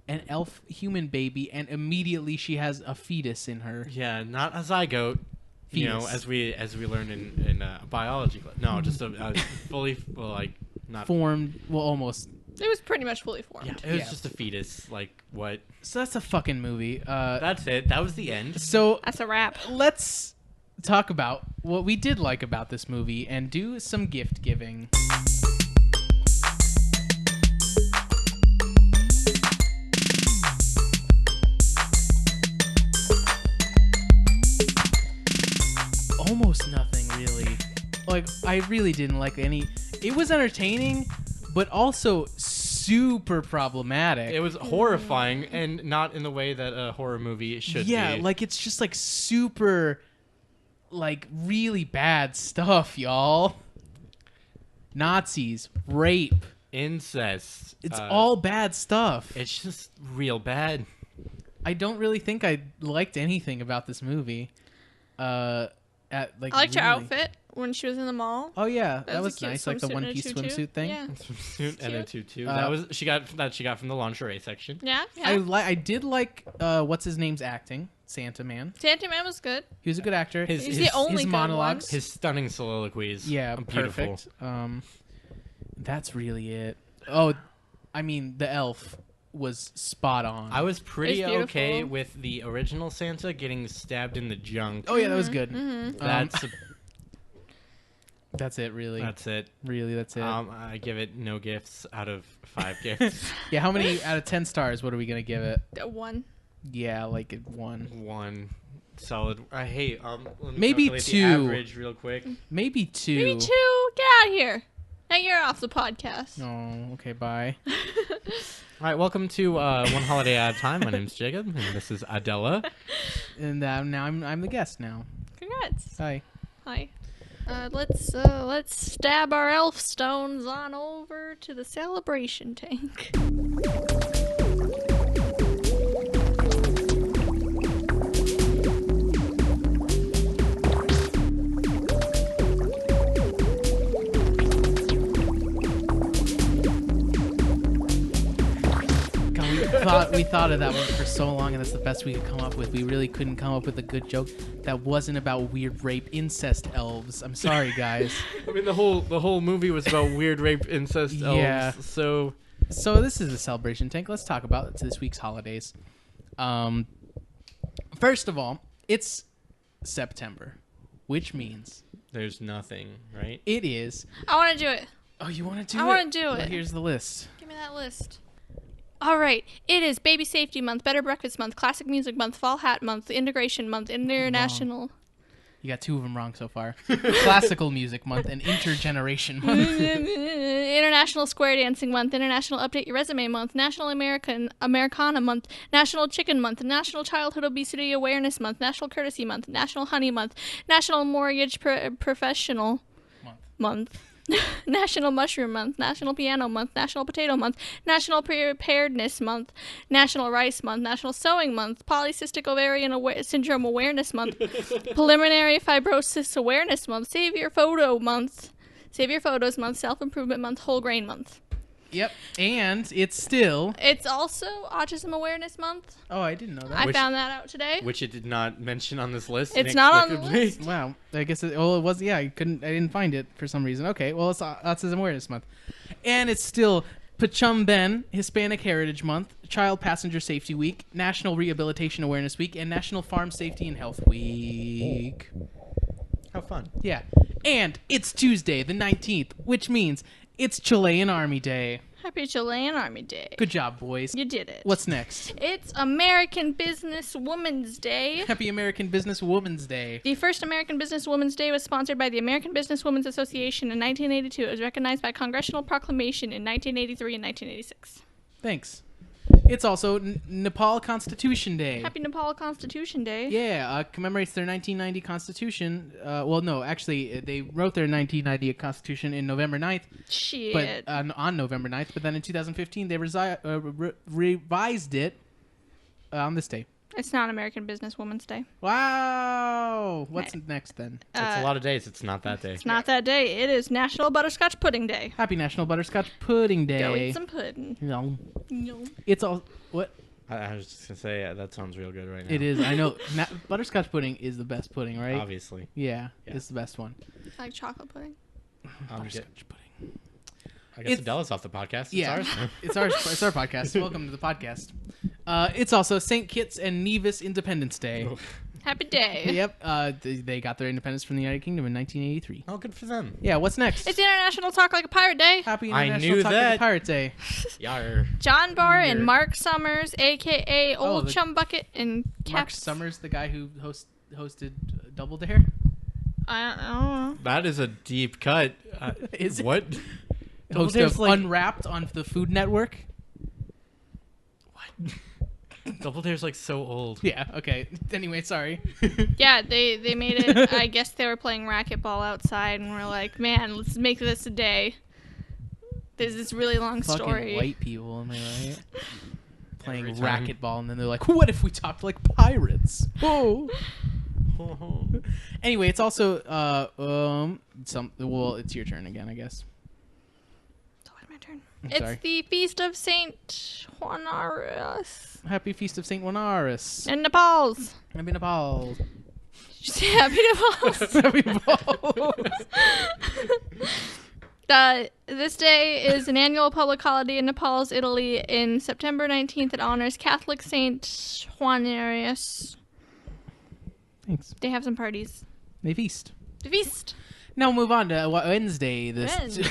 An elf human baby, and immediately she has a fetus in her. Yeah, not a zygote. You know, Fetus. as we learned in biology class. No, just a fully not. Formed, well, almost. It was pretty much fully formed. Yeah, it was Yeah. just a fetus. Like what? So that's a fucking movie. That's it. That was the end. So That's a wrap. let's talk about what we did like about this movie and do some gift giving. Almost nothing, really. Like, I really didn't like any. It was entertaining, but also super problematic. It was horrifying, and not in the way that a horror movie should Yeah, be. like it's just like super, like really bad stuff, y'all. Nazis, rape. incest. It's all bad stuff. It's just real bad. I don't really think I liked anything about this movie. I liked her really. outfit when she was in the mall. Oh yeah, That that was was a cute nice, like the swimsuit and a one-piece tutu. swimsuit thing. Yeah. Swimsuit and a Cute. tutu. Uh, She got from the lingerie section. Yeah, yeah. I did like what's his name's acting, Santa Man. Santa Man was good. He was a good actor. His- He's the only his good monologues. His stunning soliloquies. Yeah, are beautiful. perfect. That's really it. Oh, I mean, the elf was spot on. I was pretty It's beautiful. okay with the original Santa getting stabbed in the junk. Oh yeah, that was good. That's it, really. That's it. Really, that's it. I give it no gifts out of 5 gifts. Yeah, how many out of 10 stars? What are we gonna give it? One. Yeah, like it 1, 1 solid. I hate. Let me Maybe calculate 2. The average real quick. maybe 2. Maybe 2. Get out of here. Now you're off the podcast. Oh, okay, bye. All right, welcome to One Holiday at a Time. My name's Jacob, and this is Adela. And now I'm the guest now. Congrats. Hi. Hi. Let's stab our elf stones on over to the celebration tank. God, we thought of that one for so long, and that's the best we could come up with. We really couldn't come up with a good joke that wasn't about weird rape, incest elves. I'm sorry, guys. I mean, the whole movie was about weird rape, incest, elves. Yeah. So So this is the celebration tank. Let's talk about this week's holidays. First of all, it's September, which means There's nothing, right? it is. I want to do it. Oh, you want to do it? I want to do Well, it. here's the list. Give me that list. All right. It is Baby Safety Month, Better Breakfast Month, Classic Music Month, Fall Hat Month, Integration Month, International. You got 2 of them wrong so far. Classical Music Month and Intergeneration Month. International Square Dancing Month, International Update Your Resume Month, National Americana Month, National Chicken Month, National Childhood Obesity Awareness Month, National Courtesy Month, National Honey Month, National Mortgage Professional Month. National Mushroom Month, National Piano Month, National Potato Month, National Preparedness Month, National Rice Month, National Sewing Month, Polycystic Ovarian Syndrome Awareness Month, Preliminary Fibrosis Awareness Month, Save Your Photos Month, Self-Improvement Month, Whole Grain Month. Yep. And it's also Autism Awareness Month. Oh, I didn't know that. I found that out today. Which it did not mention on this list. It's not on the inexplicably. list. Wow. I guess it was. Yeah, I didn't find it for some reason. Okay. Well, it's Autism Awareness Month, and it's still Pachumben Hispanic Heritage Month, Child Passenger Safety Week, National Rehabilitation Awareness Week, and National Farm Safety and Health Week. How fun. Yeah. And it's Tuesday, the 19th, which means it's Chilean Army Day. Happy Chilean Army Day. Good job, boys. You did it. What's next? It's American Business Women's Day. Happy American Business Women's Day. The first American Business Women's Day was sponsored by the American Business Women's Association in 1982. It was recognized by congressional proclamation in 1983 and 1986. Thanks. It's also Nepal Constitution Day. Happy Nepal Constitution Day. Yeah, commemorates their 1990 Constitution. Well, no, actually, they wrote their 1990 Constitution in November 9th. Shit. But on November 9th. But then in 2015, they revised it on this day. It's not American Business Women's Day. Wow. What's next then? It's a lot of days. It's not that day. It's not that day. It is National Butterscotch Pudding Day. Happy National Butterscotch Pudding Day. Go eat some pudding. No. No. It's all... What? I was just going to say, that sounds real good right now. It is. I know. Butterscotch pudding is the best pudding, right? Obviously. Yeah, it's the best one. I like chocolate pudding. Butterscotch pudding. I guess Adela's off the podcast. It's Yeah, ours. it's ours. It's our podcast. Welcome to the podcast. It's also St. Kitts and Nevis Independence Day. Happy day. Yep. They got their independence from the United Kingdom in 1983. Oh, good for them. Yeah. What's next? It's International Talk Like a Pirate Day. Happy I International knew Talk Like that. a Pirate Day. Yar. John Barr and Weird. Mark Summers, a.k.a. Old the- Chum Bucket and Mark Caps. Summers, the guy who hosted Double Dare. I don't know. That is a deep cut. Is it? What? Host Dare's of like- Unwrapped on the Food Network. Double Dare's like so old. Yeah. Okay. Anyway, sorry. Yeah, they made it. I guess they were playing racquetball outside, and we're like, man, let's make this a day. There's this really long Fucking story. white people, am I right? Playing Every time. racquetball, and then they're like, "What if we talked like pirates?" Oh. Anyway, it's also well, it's your turn again, I guess. It's always my turn. I'm It's sorry. the Feast of Saint Juanaris Happy Feast of Saint Juanaris. in Nepal's. Happy Nepal. Happy Nepal's. Happy Nepal. This day is an annual public holiday in Nepal's Italy. In September 19th, it honors Catholic Saint Juanarius. Thanks. They have some parties. They feast. The feast. Now we'll move on to Wednesday. Wednesday.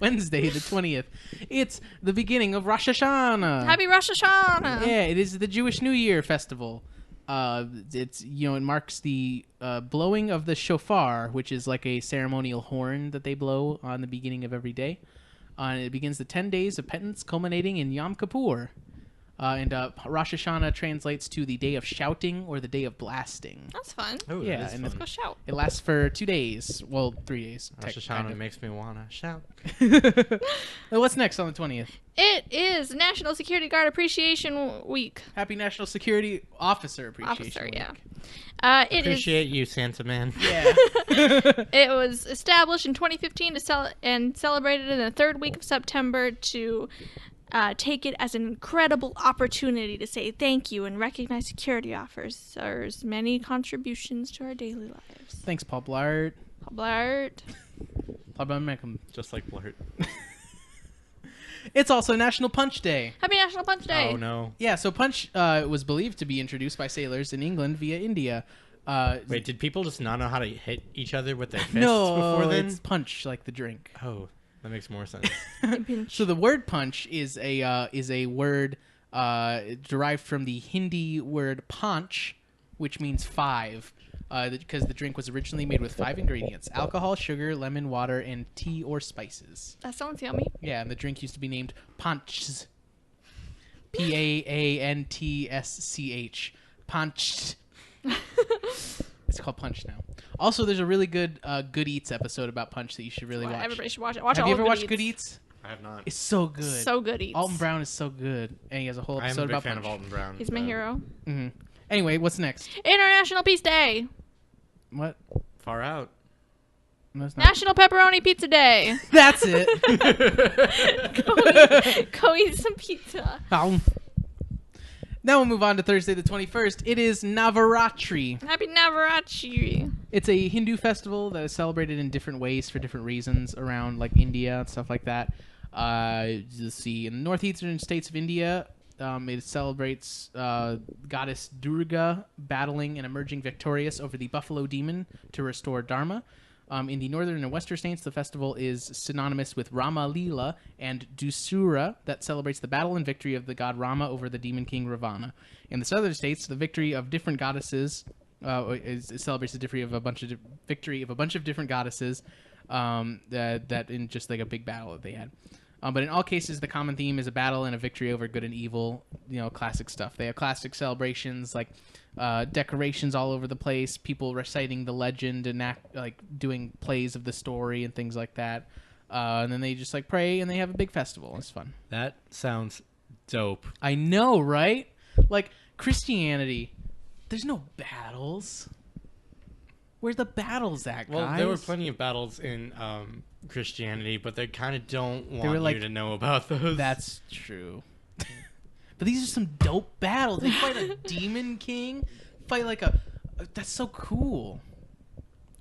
Wednesday, the 20th. It's the beginning of Rosh Hashanah. Happy Rosh Hashanah. Yeah, it is the Jewish New Year festival. It marks the blowing of the shofar, which is like a ceremonial horn that they blow on the beginning of every day. And it begins the 10 days of penance, culminating in Yom Kippur. And Rosh Hashanah translates to the day of shouting or the day of blasting. That's fun. Oh, Yeah, that is and fun. Go shout. It lasts for 2 days. Well, 3 days. Rosh Hashanah makes me wanna shout. What's next on the 20th? It is National Security Guard Appreciation Week. Happy National Security Officer Appreciation Officer, Week. yeah. It is. Appreciate you, Santa Man. Yeah. It was established in 2015 and celebrated in the third week of September to take it as an incredible opportunity to say thank you and recognize security officers' many contributions to our daily lives. Thanks, Paul Blart. Blart. Paul Blart Malcolm. Just like Blurt. It's also National Punch Day. Happy National Punch Day. Oh no. Yeah, so punch was believed to be introduced by sailors in England via India. Wait, did people just not know how to hit each other with their fists no, before then? it's punch like the drink. Oh, that makes more sense. So the word punch is a word derived from the Hindi word panch, which means 5. Because the drink was originally made with 5 ingredients: alcohol, sugar, lemon, water, and tea or spices. That sounds yummy. Yeah, and the drink used to be named Panchs. Paantsch. Punch. It's called Punch now. Also, there's a really good Good Eats episode about Punch that you should really watch. Everybody should watch it. Watch Have all you of ever Good watched Eats. Good Eats? I have not. It's so good. So Good Eats. Alton Brown is so good, and he has a whole I am episode a big about fan Punch. of Alton Brown. He's my hero. Mm-hmm. Anyway, what's next? International Peace Day. What? Far out. No, it's not. National Pepperoni Pizza Day. That's it. Go eat some pizza. Ow. Now we'll move on to Thursday the 21st. It is Navaratri. Happy Navaratri. It's a Hindu festival that is celebrated in different ways for different reasons around like India and stuff like that. Let's see, in the northeastern states of India, it celebrates goddess Durga battling and emerging victorious over the buffalo demon to restore Dharma. In the northern and western states, the festival is synonymous with Rama Leela and Dusura, that celebrates the battle and victory of the god Rama over the demon king Ravana. In the southern states, the victory of different goddesses it celebrates the victory of a bunch of different goddesses that in just like a big battle that they had. But in all cases, the common theme is a battle and a victory over good and evil. You know, classic stuff. They have classic celebrations like decorations all over the place, people reciting the legend and doing plays of the story and things like that. And then they just like pray and they have a big festival. It's fun. That sounds dope. I know, right? Like Christianity, there's no battles. Where's the battles at, guys? Well, there were plenty of battles in Christianity, but they kind of don't want like, you to know about those. That's true. But these are some dope battles. They fight a demon king. Fight like that's so cool.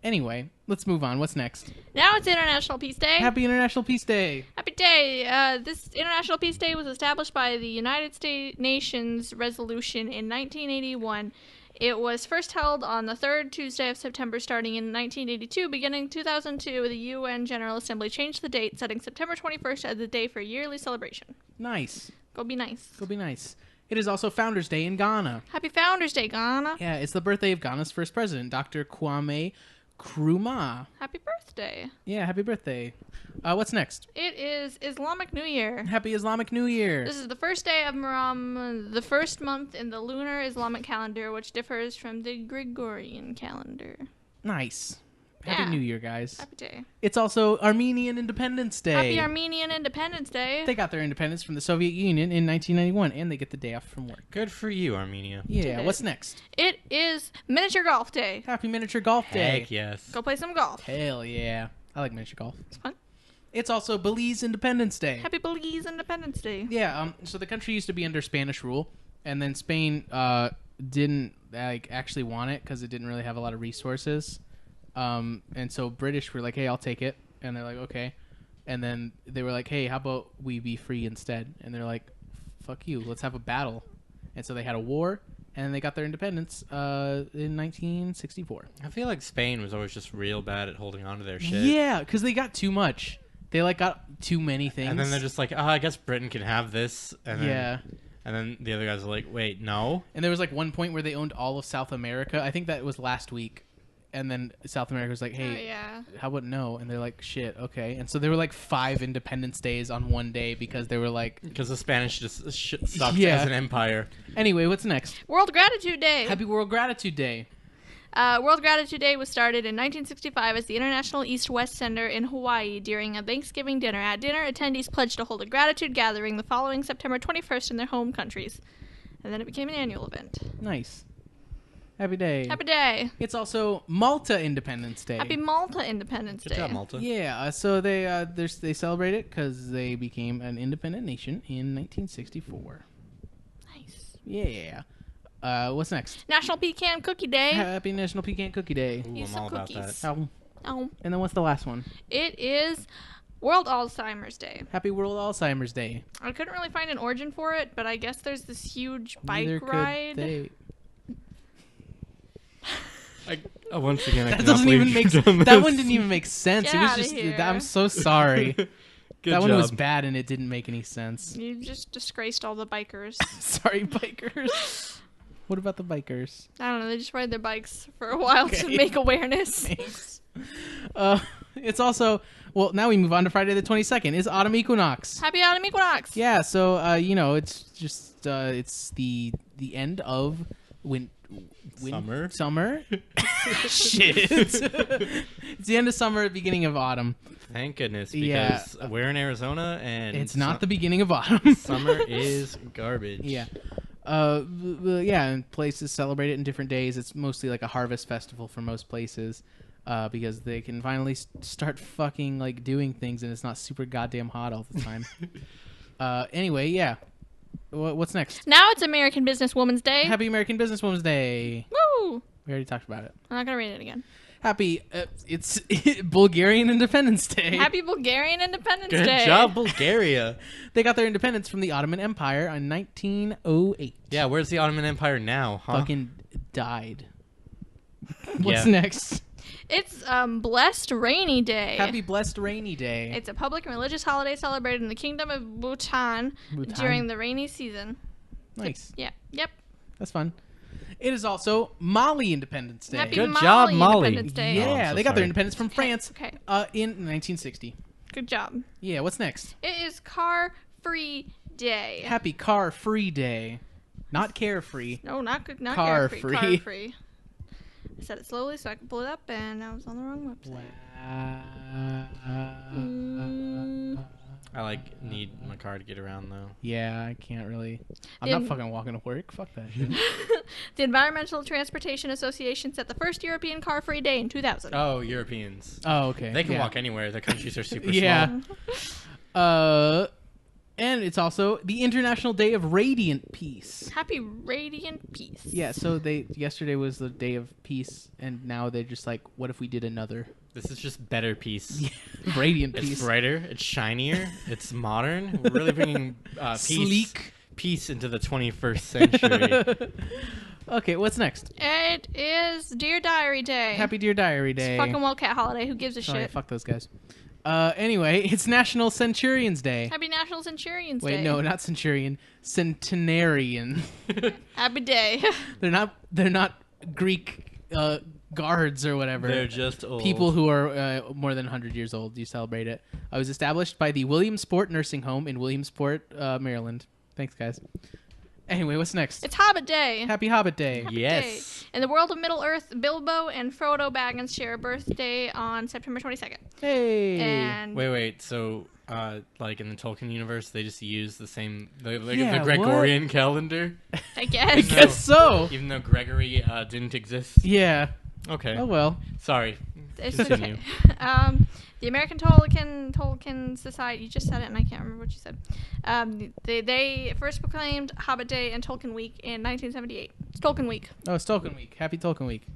Anyway, let's move on. What's next? Now it's International Peace Day. Happy International Peace Day. Happy day. This International Peace Day was established by the United States Nations Resolution in 1981. It was first held on the third Tuesday of September starting in 1982. Beginning in 2002, the UN General Assembly changed the date, setting September 21st as the day for yearly celebration. Nice. Go be nice. Go be nice. It is also Founders Day in Ghana. Happy Founders Day, Ghana. Yeah, it's the birthday of Ghana's first president, Dr. Kwame Nkrumah. Happy birthday. Yeah, happy birthday. What's next? It is Islamic New Year. Happy Islamic New Year. This is the first day of Muharram, the first month in the lunar Islamic calendar, which differs from the Gregorian calendar. Nice. Happy Yeah. New Year, guys. Happy day. It's also Armenian Independence Day. Happy Armenian Independence Day. They got their independence from the Soviet Union in 1991, and they get the day off from work. Good for you, Armenia. Yeah, Did what's it. next? It is Miniature Golf Day. Happy Miniature Golf Day. Heck yes. Go play some golf. Hell yeah. I like miniature golf. It's fun. It's also Belize Independence Day. Happy Belize Independence Day. Yeah, so the country used to be under Spanish rule, and then Spain didn't actually want it because it didn't really have a lot of resources. And so British were like, hey, I'll take it. And they're like, okay. And then they were like, hey, how about we be free instead? And they're like, fuck you, let's have a battle. And so they had a war, and they got their independence in 1964. I feel like Spain was always just real bad at holding on to their shit. Yeah, because they got too much. They got too many things. And then they're just like, I guess Britain can have this. And then, yeah. And then the other guys are like, wait, no. And there was like one point where they owned all of South America. I think that was last week. And then South America was like, hey, Oh, yeah. how about no? And they're like, shit, okay. And so there were like 5 Independence Days on one day because they were like... Because the Spanish just sucked Yeah. as an empire. Anyway, what's next? World Gratitude Day. Happy World Gratitude Day. World Gratitude Day was started in 1965 as the International East-West Center in Hawaii during a Thanksgiving dinner. At dinner, attendees pledged to hold a gratitude gathering the following September 21st in their home countries. And then it became an annual event. Nice. Happy day. Happy day. It's also Malta Independence Day. Happy Malta Independence Good Day. job, Malta. Yeah, so they celebrate it because they became an independent nation in 1964. Nice. Yeah. What's next? National Pecan Cookie Day. Happy National Pecan Cookie Day. Ooh, Use I'm some all about cookies. that. Oh. Oh. And then what's the last one? It is World Alzheimer's Day. Happy World Alzheimer's Day. I couldn't really find an origin for it, but I guess there's this huge Neither bike could ride. they. Once again, I That cannot doesn't believe even make you've sense. done That this. one didn't even make sense. Get It was outta just. here. I'm so sorry. Good That job. one was bad and it didn't make any sense. You just disgraced all the bikers. Sorry, bikers. What about the bikers? I don't know. They just ride their bikes for a while to Okay. make awareness. Thanks. It's also now we move on to Friday the 22nd. Is autumn equinox? Happy autumn equinox. Yeah, so it's just it's the end of Summer. Shit. It's the end of summer, beginning of autumn. Thank goodness, Yeah. because we're in Arizona and It's not the beginning of autumn. summer is garbage. Yeah. Yeah, and places celebrate it in different days. It's mostly like a harvest festival for most places, because they can finally start fucking like doing things, and it's not super goddamn hot all the time. Anyway, yeah. What's next? Now it's American Businesswoman's Day. Happy American Businesswoman's Day. Woo! We already talked about it. I'm not gonna read it again. Happy, it's Bulgarian Independence Day. Happy Bulgarian Independence Good Day. job, Bulgaria. They got their independence from the Ottoman Empire in 1908. Yeah, where's the Ottoman Empire now, huh? Fucking died. What's Yeah. next? It's Blessed Rainy Day. Happy Blessed Rainy Day. It's a public and religious holiday celebrated in the Kingdom of Bhutan during the rainy season. Nice. Yeah. Yep. That's fun. It is also Mali Independence Day. Happy Good Mali job, Mali. Independence Day. Yeah, Oh, I'm so they got their sorry. independence from France Okay. in 1960. Good job. Yeah, what's next? It is Car Free Day. Happy Car Free Day. Not carefree. No, not good. Not Car carefree. free. Car free. I said it slowly so I could pull it up, and I was on the wrong website. I need my car to get around though. Yeah, I can't really. I'm The- not fucking walking to work. Fuck that shit. The Environmental Transportation Association set the first European Car Free Day in 2000. Oh, Europeans. Oh, okay. They can yeah. walk anywhere. Their countries are super Yeah. small. And it's also the International Day of Radiant Peace. Happy Radiant Peace. Yeah, so yesterday was the day of peace, and now they're just like, what if we did another This is just better peace. Radiant It's Peace? brighter. It's shinier. It's modern. We're really bringing Sleek. peace into the 21st century. Okay, what's next? It is Dear Diary Day. Happy Dear Diary Day. Fucking Wildcat holiday. Who gives a Sorry, shit? fuck those guys. Anyway, it's National Centurions Day. Happy National Centurions Wait, Day. no, not Centurion. Centenarian. Happy day. They're not Greek guards or whatever. They're just old. People who are more than 100 years old. You celebrate it. I was established by the Williamsport Nursing Home in Williamsport, Maryland. Thanks, guys. Anyway, what's next? It's Hobbit Day. Happy Hobbit Day. Happy Yes. Day. In the world of Middle Earth, Bilbo and Frodo Baggins share a birthday on September 22nd. Hey. And Wait. So, like in the Tolkien universe, they just use the same the Yeah, Gregorian calendar, I I guess. guess so. even though Gregory didn't exist. Yeah. Okay. Oh, well. Sorry. It's Continue. okay. The American Tolkien Society. You just said it, and I can't remember what you said. They first proclaimed Hobbit Day and Tolkien Week in 1978. It's Tolkien Week. Oh, it's Tolkien Week. Happy Tolkien Week.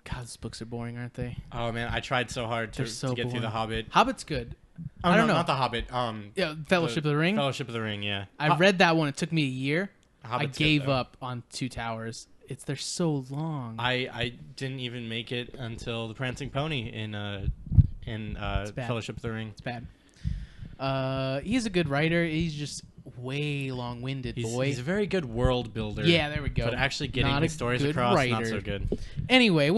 God, these books are boring, aren't they? Oh man, I tried so hard to They're so get through boring. The Hobbit. Hobbit's good. Oh, I don't no, know. not The Hobbit. Yeah, Fellowship of the Ring. Fellowship of the Ring. Yeah. I read that one. It took me a year. Hobbit's I good, gave though. up on Two Towers. They're so long. I didn't even make it until the Prancing Pony in bad. Fellowship of the Ring. It's bad. He's a good writer. He's just way long-winded, boy. He's a very good world builder. Yeah, there we go. But actually getting Not his a stories good across, not writer. so good. Anyway,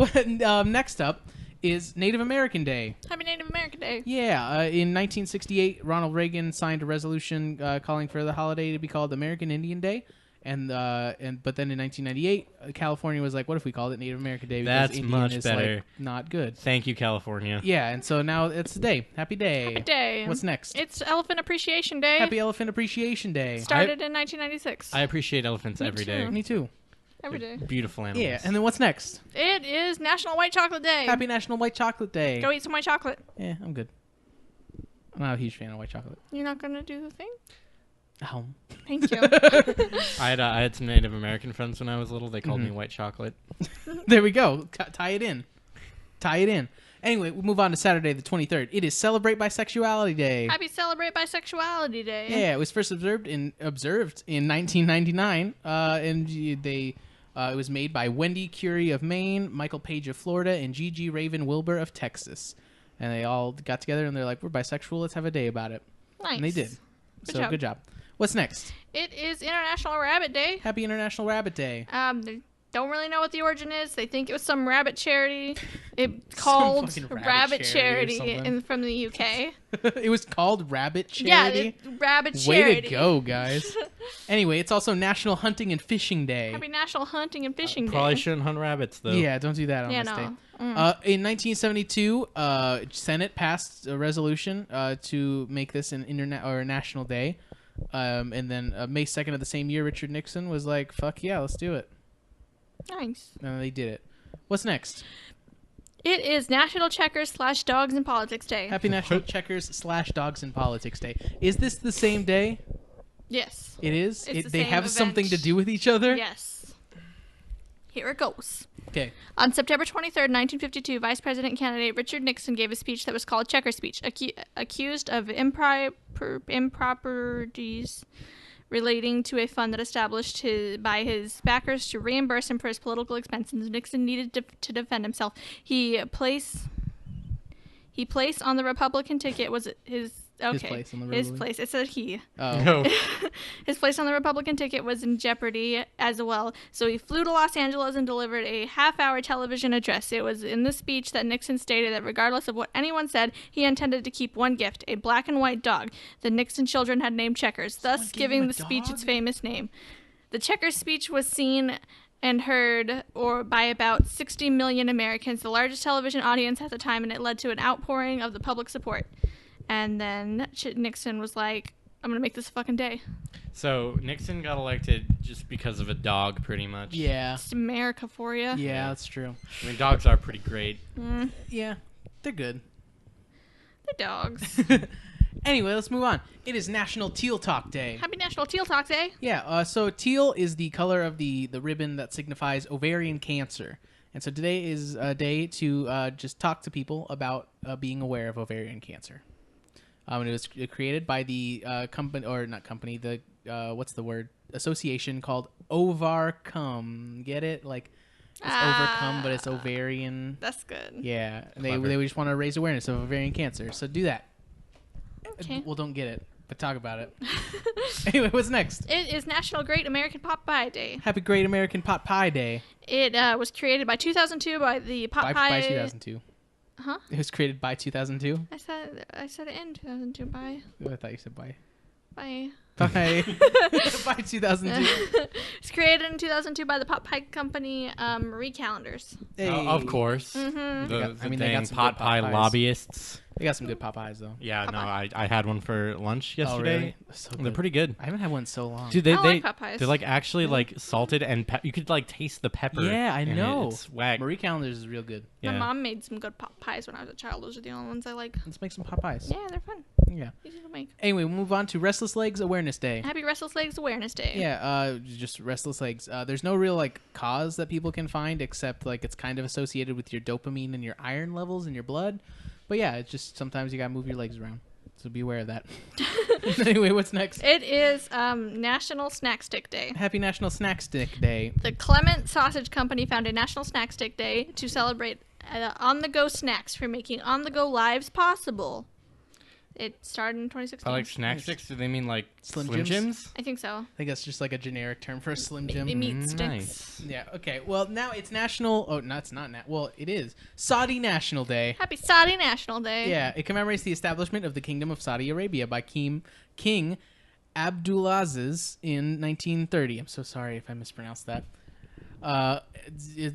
next up is Native American Day. Happy Native American Day. Yeah, in 1968, Ronald Reagan signed a resolution calling for the holiday to be called American Indian Day. But then in 1998, California was like, "What if we called it Native American Day?" Because That's Indian much is better. Like, not good. Thank you, California. Yeah, and so now it's the day. Happy day. Happy Day. What's next? It's Elephant Appreciation Day. Happy Elephant Appreciation Day. Started in 1996. I appreciate elephants Me every too. day. Me too. Every day. Beautiful animals. Yeah, and then what's next? It is National White Chocolate Day. Happy National White Chocolate Day. Go eat some white chocolate. Yeah, I'm good. I'm not a huge fan of white chocolate. You're not gonna do the thing? Oh. Thank you. I had some Native American friends when I was little. They called me Mhm. white chocolate. There we go. Tie it in. Tie it in. Anyway, we move on to Saturday the 23rd. It is Celebrate Bisexuality Day. Happy Celebrate Bisexuality Day. Yeah, it was first observed in 1999, and it was made by Wendy Curie of Maine, Michael Page of Florida, and Gigi Raven Wilbur of Texas. And they all got together and they're like, "We're bisexual. Let's have a day about it." Nice. And they did. Good job. What's next? It is International Rabbit Day. Happy International Rabbit Day. They don't really know what the origin is. They think it was some rabbit charity. It's called Rabbit Charity from the UK. It was called Rabbit Charity? Yeah, Rabbit Charity. Way to go, guys. Anyway, it's also National Hunting and Fishing Day. Happy National Hunting and Fishing Day. Probably shouldn't hunt rabbits, though. Yeah, don't do that on this day. In 1972, Senate passed a resolution to make this an national day. And then May 2nd of the same year, Richard Nixon was like, "Fuck yeah, let's do it." Nice. And they did it. What's next? It is National Checkers / Dogs in Politics Day. Happy National Checkers / Dogs in Politics Day. Is this the same day? Yes. It is? It's the they same have event. something to do with each other? Yes. Here it goes. Okay. On September 23rd, 1952, Vice President candidate Richard Nixon gave a speech that was called Checker Speech, accused of improprieties relating to a fund that established by his backers to reimburse him for his political expenses. Nixon needed to defend himself. He placed on the Republican ticket was his place on the Republican. His place. It said he. Oh. No. His place on the Republican ticket was in jeopardy as well. So he flew to Los Angeles and delivered a half-hour television address. It was in this speech that Nixon stated that regardless of what anyone said, he intended to keep one gift, a black and white dog. The Nixon children had named Checkers, thus giving the speech its famous name. The Checkers speech was seen and heard by about 60 million Americans, the largest television audience at the time, and it led to an outpouring of the public support. And then Nixon was like, "I'm going to make this a fucking day." So Nixon got elected just because of a dog, pretty much. Yeah. It's America for you. Yeah, that's true. I mean, dogs are pretty great. Yeah, they're good. They're dogs. Anyway, let's move on. It is National Teal Talk Day. Happy National Teal Talk Day. Yeah, so teal is the color of the ribbon that signifies ovarian cancer. And so today is a day to just talk to people about being aware of ovarian cancer. And it was created by the association called Ovarcome. Get it? Like, it's overcome, but it's ovarian. That's good. Yeah, and they just want to raise awareness of ovarian cancer. So do that. Okay. Well, don't get it, but talk about it. Anyway, what's next? It is National Great American Pot Pie Day. Happy Great American Pot Pie Day. It was created by 2002 by the Pot Pie. By 2002. Huh? It was created by 2002. I said it in 2002 by. Oh, I thought you said by. By. By 2002. It's created in 2002 by the Pot Pie Company, Marie Callender's. Hey. Of course. Mm-hmm. The they dang got some pot good pie pot pies. lobbyists. They got some good pot pies, though. Yeah, Pot no, pie. I had one for lunch yesterday. Oh, really? So They're good. pretty good. I haven't had one in so long. Dude, I like pot pies. they're like actually like salted and you could like taste the pepper. Yeah, I in it. know. It's whack. Marie Callender's is real good. Yeah. My mom made some good pot pies when I was a child. Those are the only ones I like. Let's make some pot pies. Yeah, they're fun. Yeah. Easy to make. Anyway, we'll move on to Restless Legs Awareness Day. Happy Restless Legs Awareness Day. Yeah, just restless legs. There's no real like cause that people can find except like it's kind of associated with your dopamine and your iron levels in your blood. But yeah, it's just sometimes you gotta move your legs around. So be aware of that. Anyway, what's next? It is National Snack Stick Day. Happy National Snack Stick Day. The Clement Sausage Company founded National Snack Stick Day to celebrate on-the-go snacks for making on-the-go lives possible. It started in 2016. I like snack sticks. Do they mean like Slim Slim Jims? Jims? I think so. I think that's just like a generic term for a Slim Jim. Meat sticks. Nice. Yeah, okay. Well, now it's National... Oh, no, it's not... Well, it is. Saudi National Day. Happy Saudi National Day. Yeah, it commemorates the establishment of the Kingdom of Saudi Arabia by King Abdulaziz in 1930. I'm so sorry if I mispronounced that.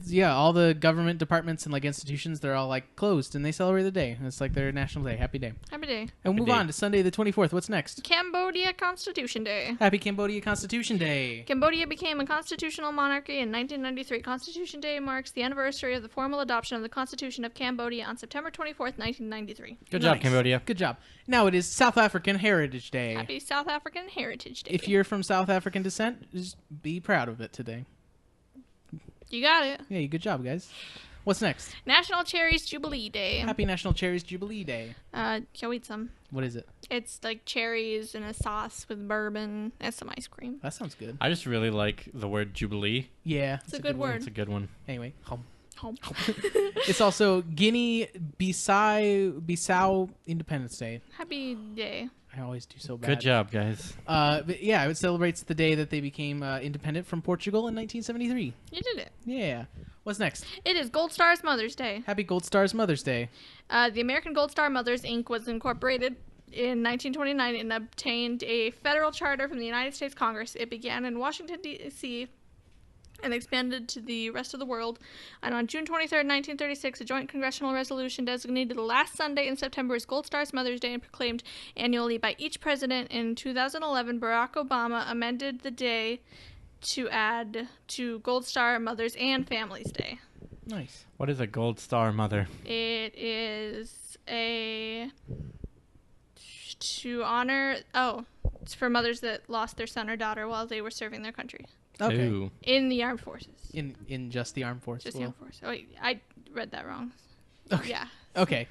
Yeah, all the government departments and like institutions, they're all like closed and they celebrate the day. It's like their national day. Happy day. Happy Day. And we'll move day. on to Sunday the 24th. What's next? Cambodia Constitution Day. Happy Cambodia Constitution Day. Cambodia became a constitutional monarchy in 1993. Constitution Day marks the anniversary of the formal adoption of the Constitution of Cambodia on September 24th, 1993. Good job, Nice. Cambodia. Good job. Now it is South African Heritage Day. Happy South African Heritage Day. If you're from South African descent, just be proud of it today. You got it. Yeah, good job, guys. What's next? National Cherries Jubilee Day. Happy National Cherries Jubilee Day. Go eat some. What is it? It's like cherries in a sauce with bourbon and some ice cream. That sounds good. I just really like the word Jubilee. Yeah. It's a good word. It's a good one. Anyway, home. Home. It's also Guinea-Bissau Independence Day. Happy day. I always do so bad. Good job, guys. But yeah, it celebrates the day that they became independent from Portugal in 1973. You did it. Yeah. What's next? It is Gold Star's Mother's Day. Happy Gold Stars Mother's Day. The American Gold Star Mothers, Inc. was incorporated in 1929 and obtained a federal charter from the United States Congress. It began in Washington, D.C., and expanded to the rest of the world. And on June 23rd, 1936, a joint congressional resolution designated the last Sunday in September as Gold Star's Mother's Day and proclaimed annually by each president. In 2011, Barack Obama amended the day to add to Gold Star Mothers and Families Day. Nice. What is a gold star mother? It is to honor, it's for mothers that lost their son or daughter while they were serving their country. Okay. Ooh. In the armed forces. In just the armed forces. Just the armed forces. Oh, wait, I read that wrong. Okay. Yeah. Okay.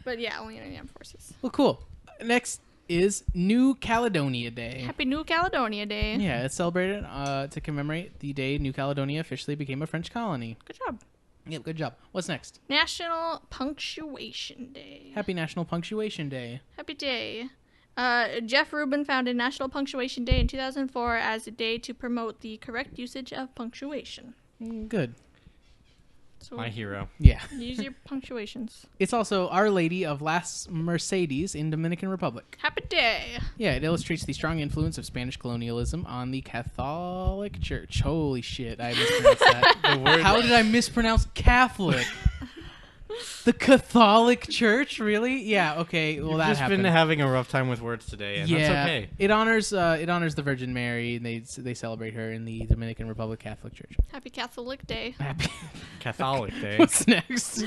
But yeah, only in the armed forces. Well, cool. Next is New Caledonia Day. Happy New Caledonia Day. Yeah, it's celebrated to commemorate the day New Caledonia officially became a French colony. Good job. Yep, good job. What's next? National Punctuation Day. Happy National Punctuation Day. Happy day. Jeff Rubin founded National Punctuation Day in 2004 as a day to promote the correct usage of punctuation. Good. So My hero. Yeah. use your punctuations. It's also Our Lady of Las Mercedes in Dominican Republic. Happy day. Yeah, it illustrates the strong influence of Spanish colonialism on the Catholic Church. Holy shit, I mispronounced that. How did I mispronounce Catholic? The Catholic Church, really? Yeah. Okay. Well, You've that just happened. been having a rough time with words today, and Yeah, that's okay. it honors the Virgin Mary, and they celebrate her in the Dominican Republic Catholic Church. Happy Catholic Day. Happy. Catholic Day. What's next?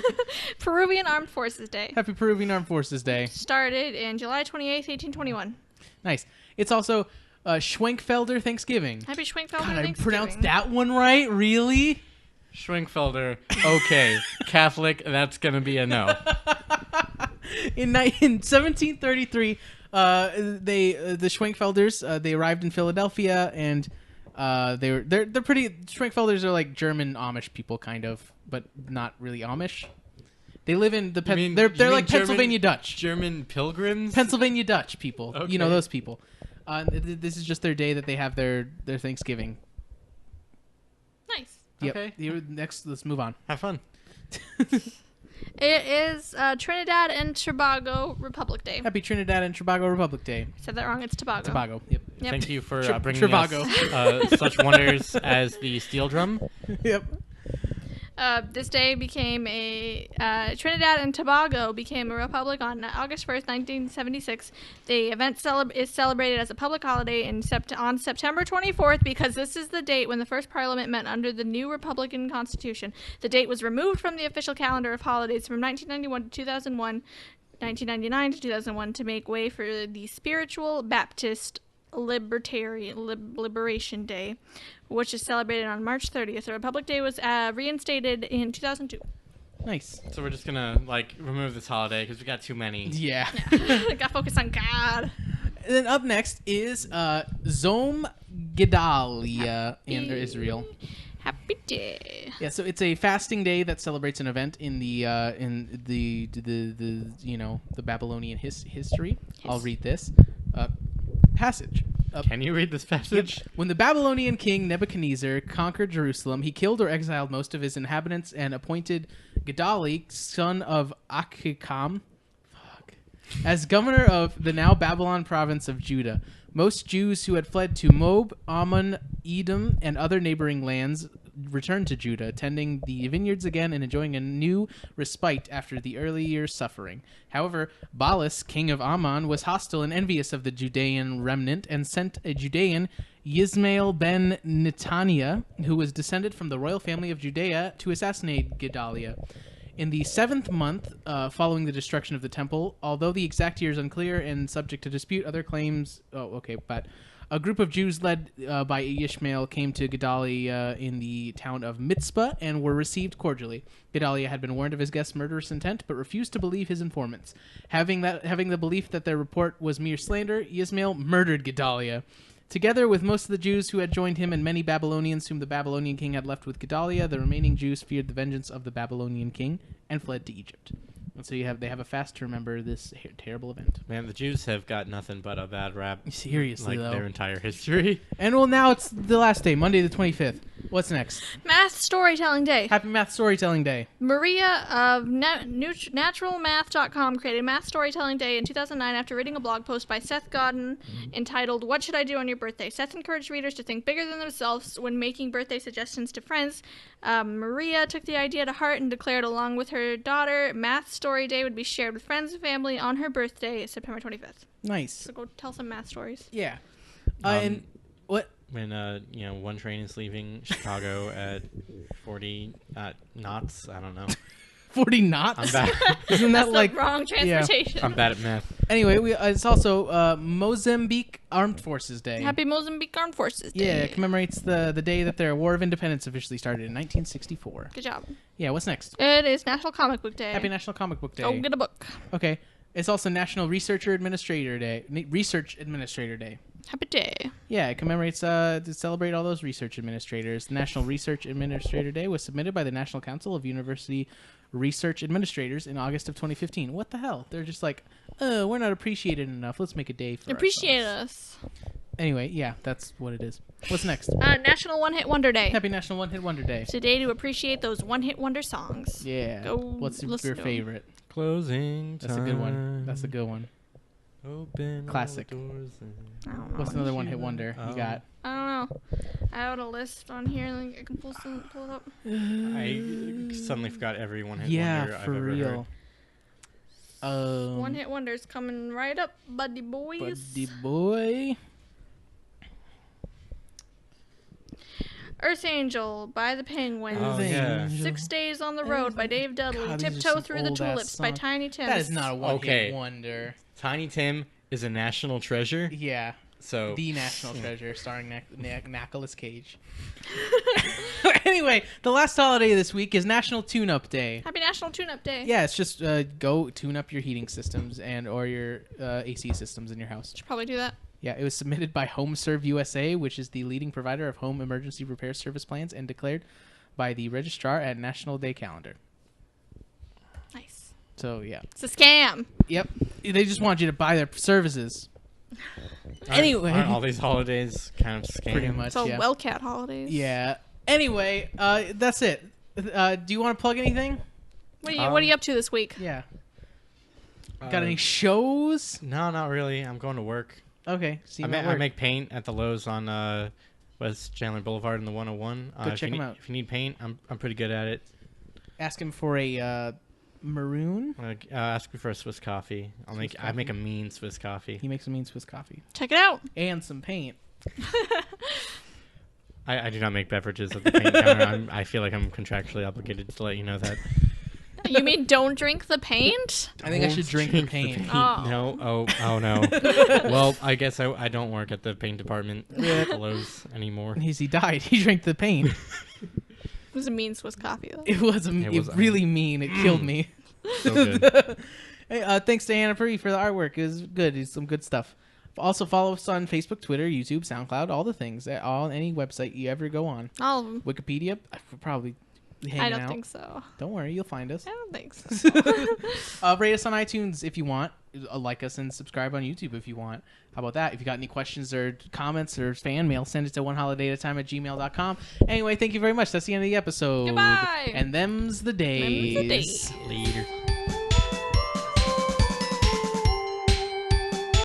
Peruvian Armed Forces Day. Happy Peruvian Armed Forces Day. Started in July 28th, 1821. Nice. It's also Schwenkfelder Thanksgiving. Happy Schwenkfelder God, I Thanksgiving. pronounced that one right? Really? Schwenkfelder. Okay. Catholic. That's gonna be a no. In 1733, the Schwenkfelders they arrived in Philadelphia, and they're pretty. Schwenkfelders are like German Amish people, kind of, but not really Amish. They live in the You mean- they're you mean like Pennsylvania German- Dutch, German pilgrims. Pennsylvania Dutch people. Okay. You know those people. This is just their day that they have their Thanksgiving. Nice. Yep. Okay. Next, let's move on. Have fun. It is Trinidad and Tobago Republic Day. Happy Trinidad and Tobago Republic Day. I said that wrong. It's Tobago. Tobago. Yep. Yep. Thank you for Tri- bringing Trivago. us such wonders as the steel drum. Yep. This day became Trinidad and Tobago became a republic on August 1st, 1976. The event is celebrated as a public holiday on September 24th because this is the date when the first parliament met under the new Republican Constitution. The date was removed from the official calendar of holidays from 1991 to 2001, 1999 to 2001 to make way for the Spiritual Baptist Liberation Day, which is celebrated on March 30th. The Republic Day was reinstated in 2002. Nice. So we're just gonna remove this holiday because we got too many. Yeah. Got focus on God. And then up next is Zom Gedalia in Israel. Happy day. Yeah, so it's a fasting day that celebrates an event in the Babylonian history. I'll read this passage. Can you read this passage? When the Babylonian king Nebuchadnezzar conquered Jerusalem, he killed or exiled most of his inhabitants and appointed Gedali, son of Achikam, as governor of the now Babylon province of Judah. Most Jews who had fled to Moab, Ammon, Edom, and other neighboring lands returned to Judah, tending the vineyards again and enjoying a new respite after the earlier suffering. However, Baalis, king of Ammon, was hostile and envious of the Judean remnant and sent a Judean, Yismael ben Netaniah, who was descended from the royal family of Judea, to assassinate Gedaliah. In the 7th month following the destruction of the temple, although the exact year is unclear and subject to dispute, other claims... A group of Jews led by Ishmael came to Gedaliah in the town of Mitzpah and were received cordially. Gedaliah had been warned of his guests' murderous intent, but refused to believe his informants. Having the belief that their report was mere slander, Ishmael murdered Gedaliah. Together with most of the Jews who had joined him and many Babylonians whom the Babylonian king had left with Gedaliah, the remaining Jews feared the vengeance of the Babylonian king and fled to Egypt. And so they have a fast to remember this terrible event. Man, the Jews have got nothing but a bad rap. Seriously, like though. their entire history. And well, now it's the last day, Monday the 25th. What's next? Math Storytelling Day. Happy Math Storytelling Day. Maria of naturalmath.com created Math Storytelling Day in 2009 after reading a blog post by Seth Godin entitled, "What Should I Do on Your Birthday?" Seth encouraged readers to think bigger than themselves when making birthday suggestions to friends. Maria took the idea to heart and declared, along with her daughter, Math Story Day would be shared with friends and family on her birthday, September 25th. Nice. So go tell some math stories. Yeah. And what? When one train is leaving Chicago at 40 knots, I don't know. 40 knots? I'm bad. Isn't that That's like the wrong transportation. I'm bad at math. Anyway, it's also Mozambique Armed Forces Day. Happy Mozambique Armed Forces Day. Yeah, it commemorates the day that their War of Independence officially started in 1964. Good job. Yeah, what's next? It is National Comic Book Day. Happy National Comic Book Day. Go get a book. Okay. It's also National Research Administrator Day. Happy day. Yeah, it commemorates to celebrate all those research administrators. The National Research Administrator Day was submitted by the National Council of University Research Administrators in August of 2015. What the hell? They're just like, oh, we're not appreciated enough. Let's make a day for Appreciate ourselves. us. Anyway, yeah, that's what it is. What's next? National One Hit Wonder Day. Happy National One Hit Wonder Day. It's a day to appreciate those one-hit wonder songs. Yeah. Go What's listen your to 'em. favorite? Closing time. That's a good one. That's a good one. Open Classic. all the doors and- I don't know. What's another one hit wonder you Oh. got? I don't know. I have a list on here. And I can pull it up. I suddenly forgot every one hit Yeah, wonder I've for ever real. heard. One hit wonders coming right up, buddy boys. Buddy boy. Earth Angel by the Penguins. Oh, yeah. 6 Days on the Road by Dave Dudley. God, these are Tiptoe some Through the old-ass Tulips by songs. Tiny Tim. That is not a one Okay. hit wonder. Tiny Tim is a national treasure. Yeah. So The National Treasure, starring Nicolas Cage. Anyway, the last holiday this week is National Tune-Up Day. Happy National Tune-Up Day. Yeah, it's just go tune up your heating systems or your AC systems in your house. Should probably do that. Yeah, it was submitted by HomeServe USA, which is the leading provider of home emergency repair service plans, and declared by the registrar at National Day Calendar. Nice. So, yeah. It's a scam. Yep. They just want you to buy their services. Anyway. aren't all these holidays kind of scam? Pretty much, It's all yeah. Wellcat holidays. Yeah. Anyway, that's it. Do you want to plug anything? What are you up to this week? Yeah. Got any shows? No, not really. I'm going to work. Okay. See you I at work. make paint at the Lowe's on West Chandler Boulevard in the 101. Go check 'em out. If you need paint, I'm pretty good at it. Ask him for a maroon. Ask me for a Swiss coffee. I make a mean Swiss coffee. He makes a mean Swiss coffee. Check it out. And some paint. I do not make beverages at the paint counter. I feel like I'm contractually obligated to let you know that. You mean don't drink the paint? I think I should drink the paint. Oh. No. Oh no. Well, I guess I don't work at the paint department at the Lowe's anymore. He died. He drank the paint. It was a mean Swiss coffee, though. It was really mean. It killed me. So good. Hey, thanks to Anna Puri for the artwork. It was good. It's some good stuff. Also follow us on Facebook, Twitter, YouTube, SoundCloud, all the things. Any website you ever go on. All of them. Wikipedia. We're probably hanging I don't out. think so. Don't worry, you'll find us. I don't think so. Rate us on iTunes if you want. Like us and subscribe on YouTube if you want. How about that? If you got any questions or comments or fan mail, send it to oneholidayatatime@gmail.com. Anyway, thank you very much. That's the end of the episode. Goodbye. And them's the days. Them's the days. Later.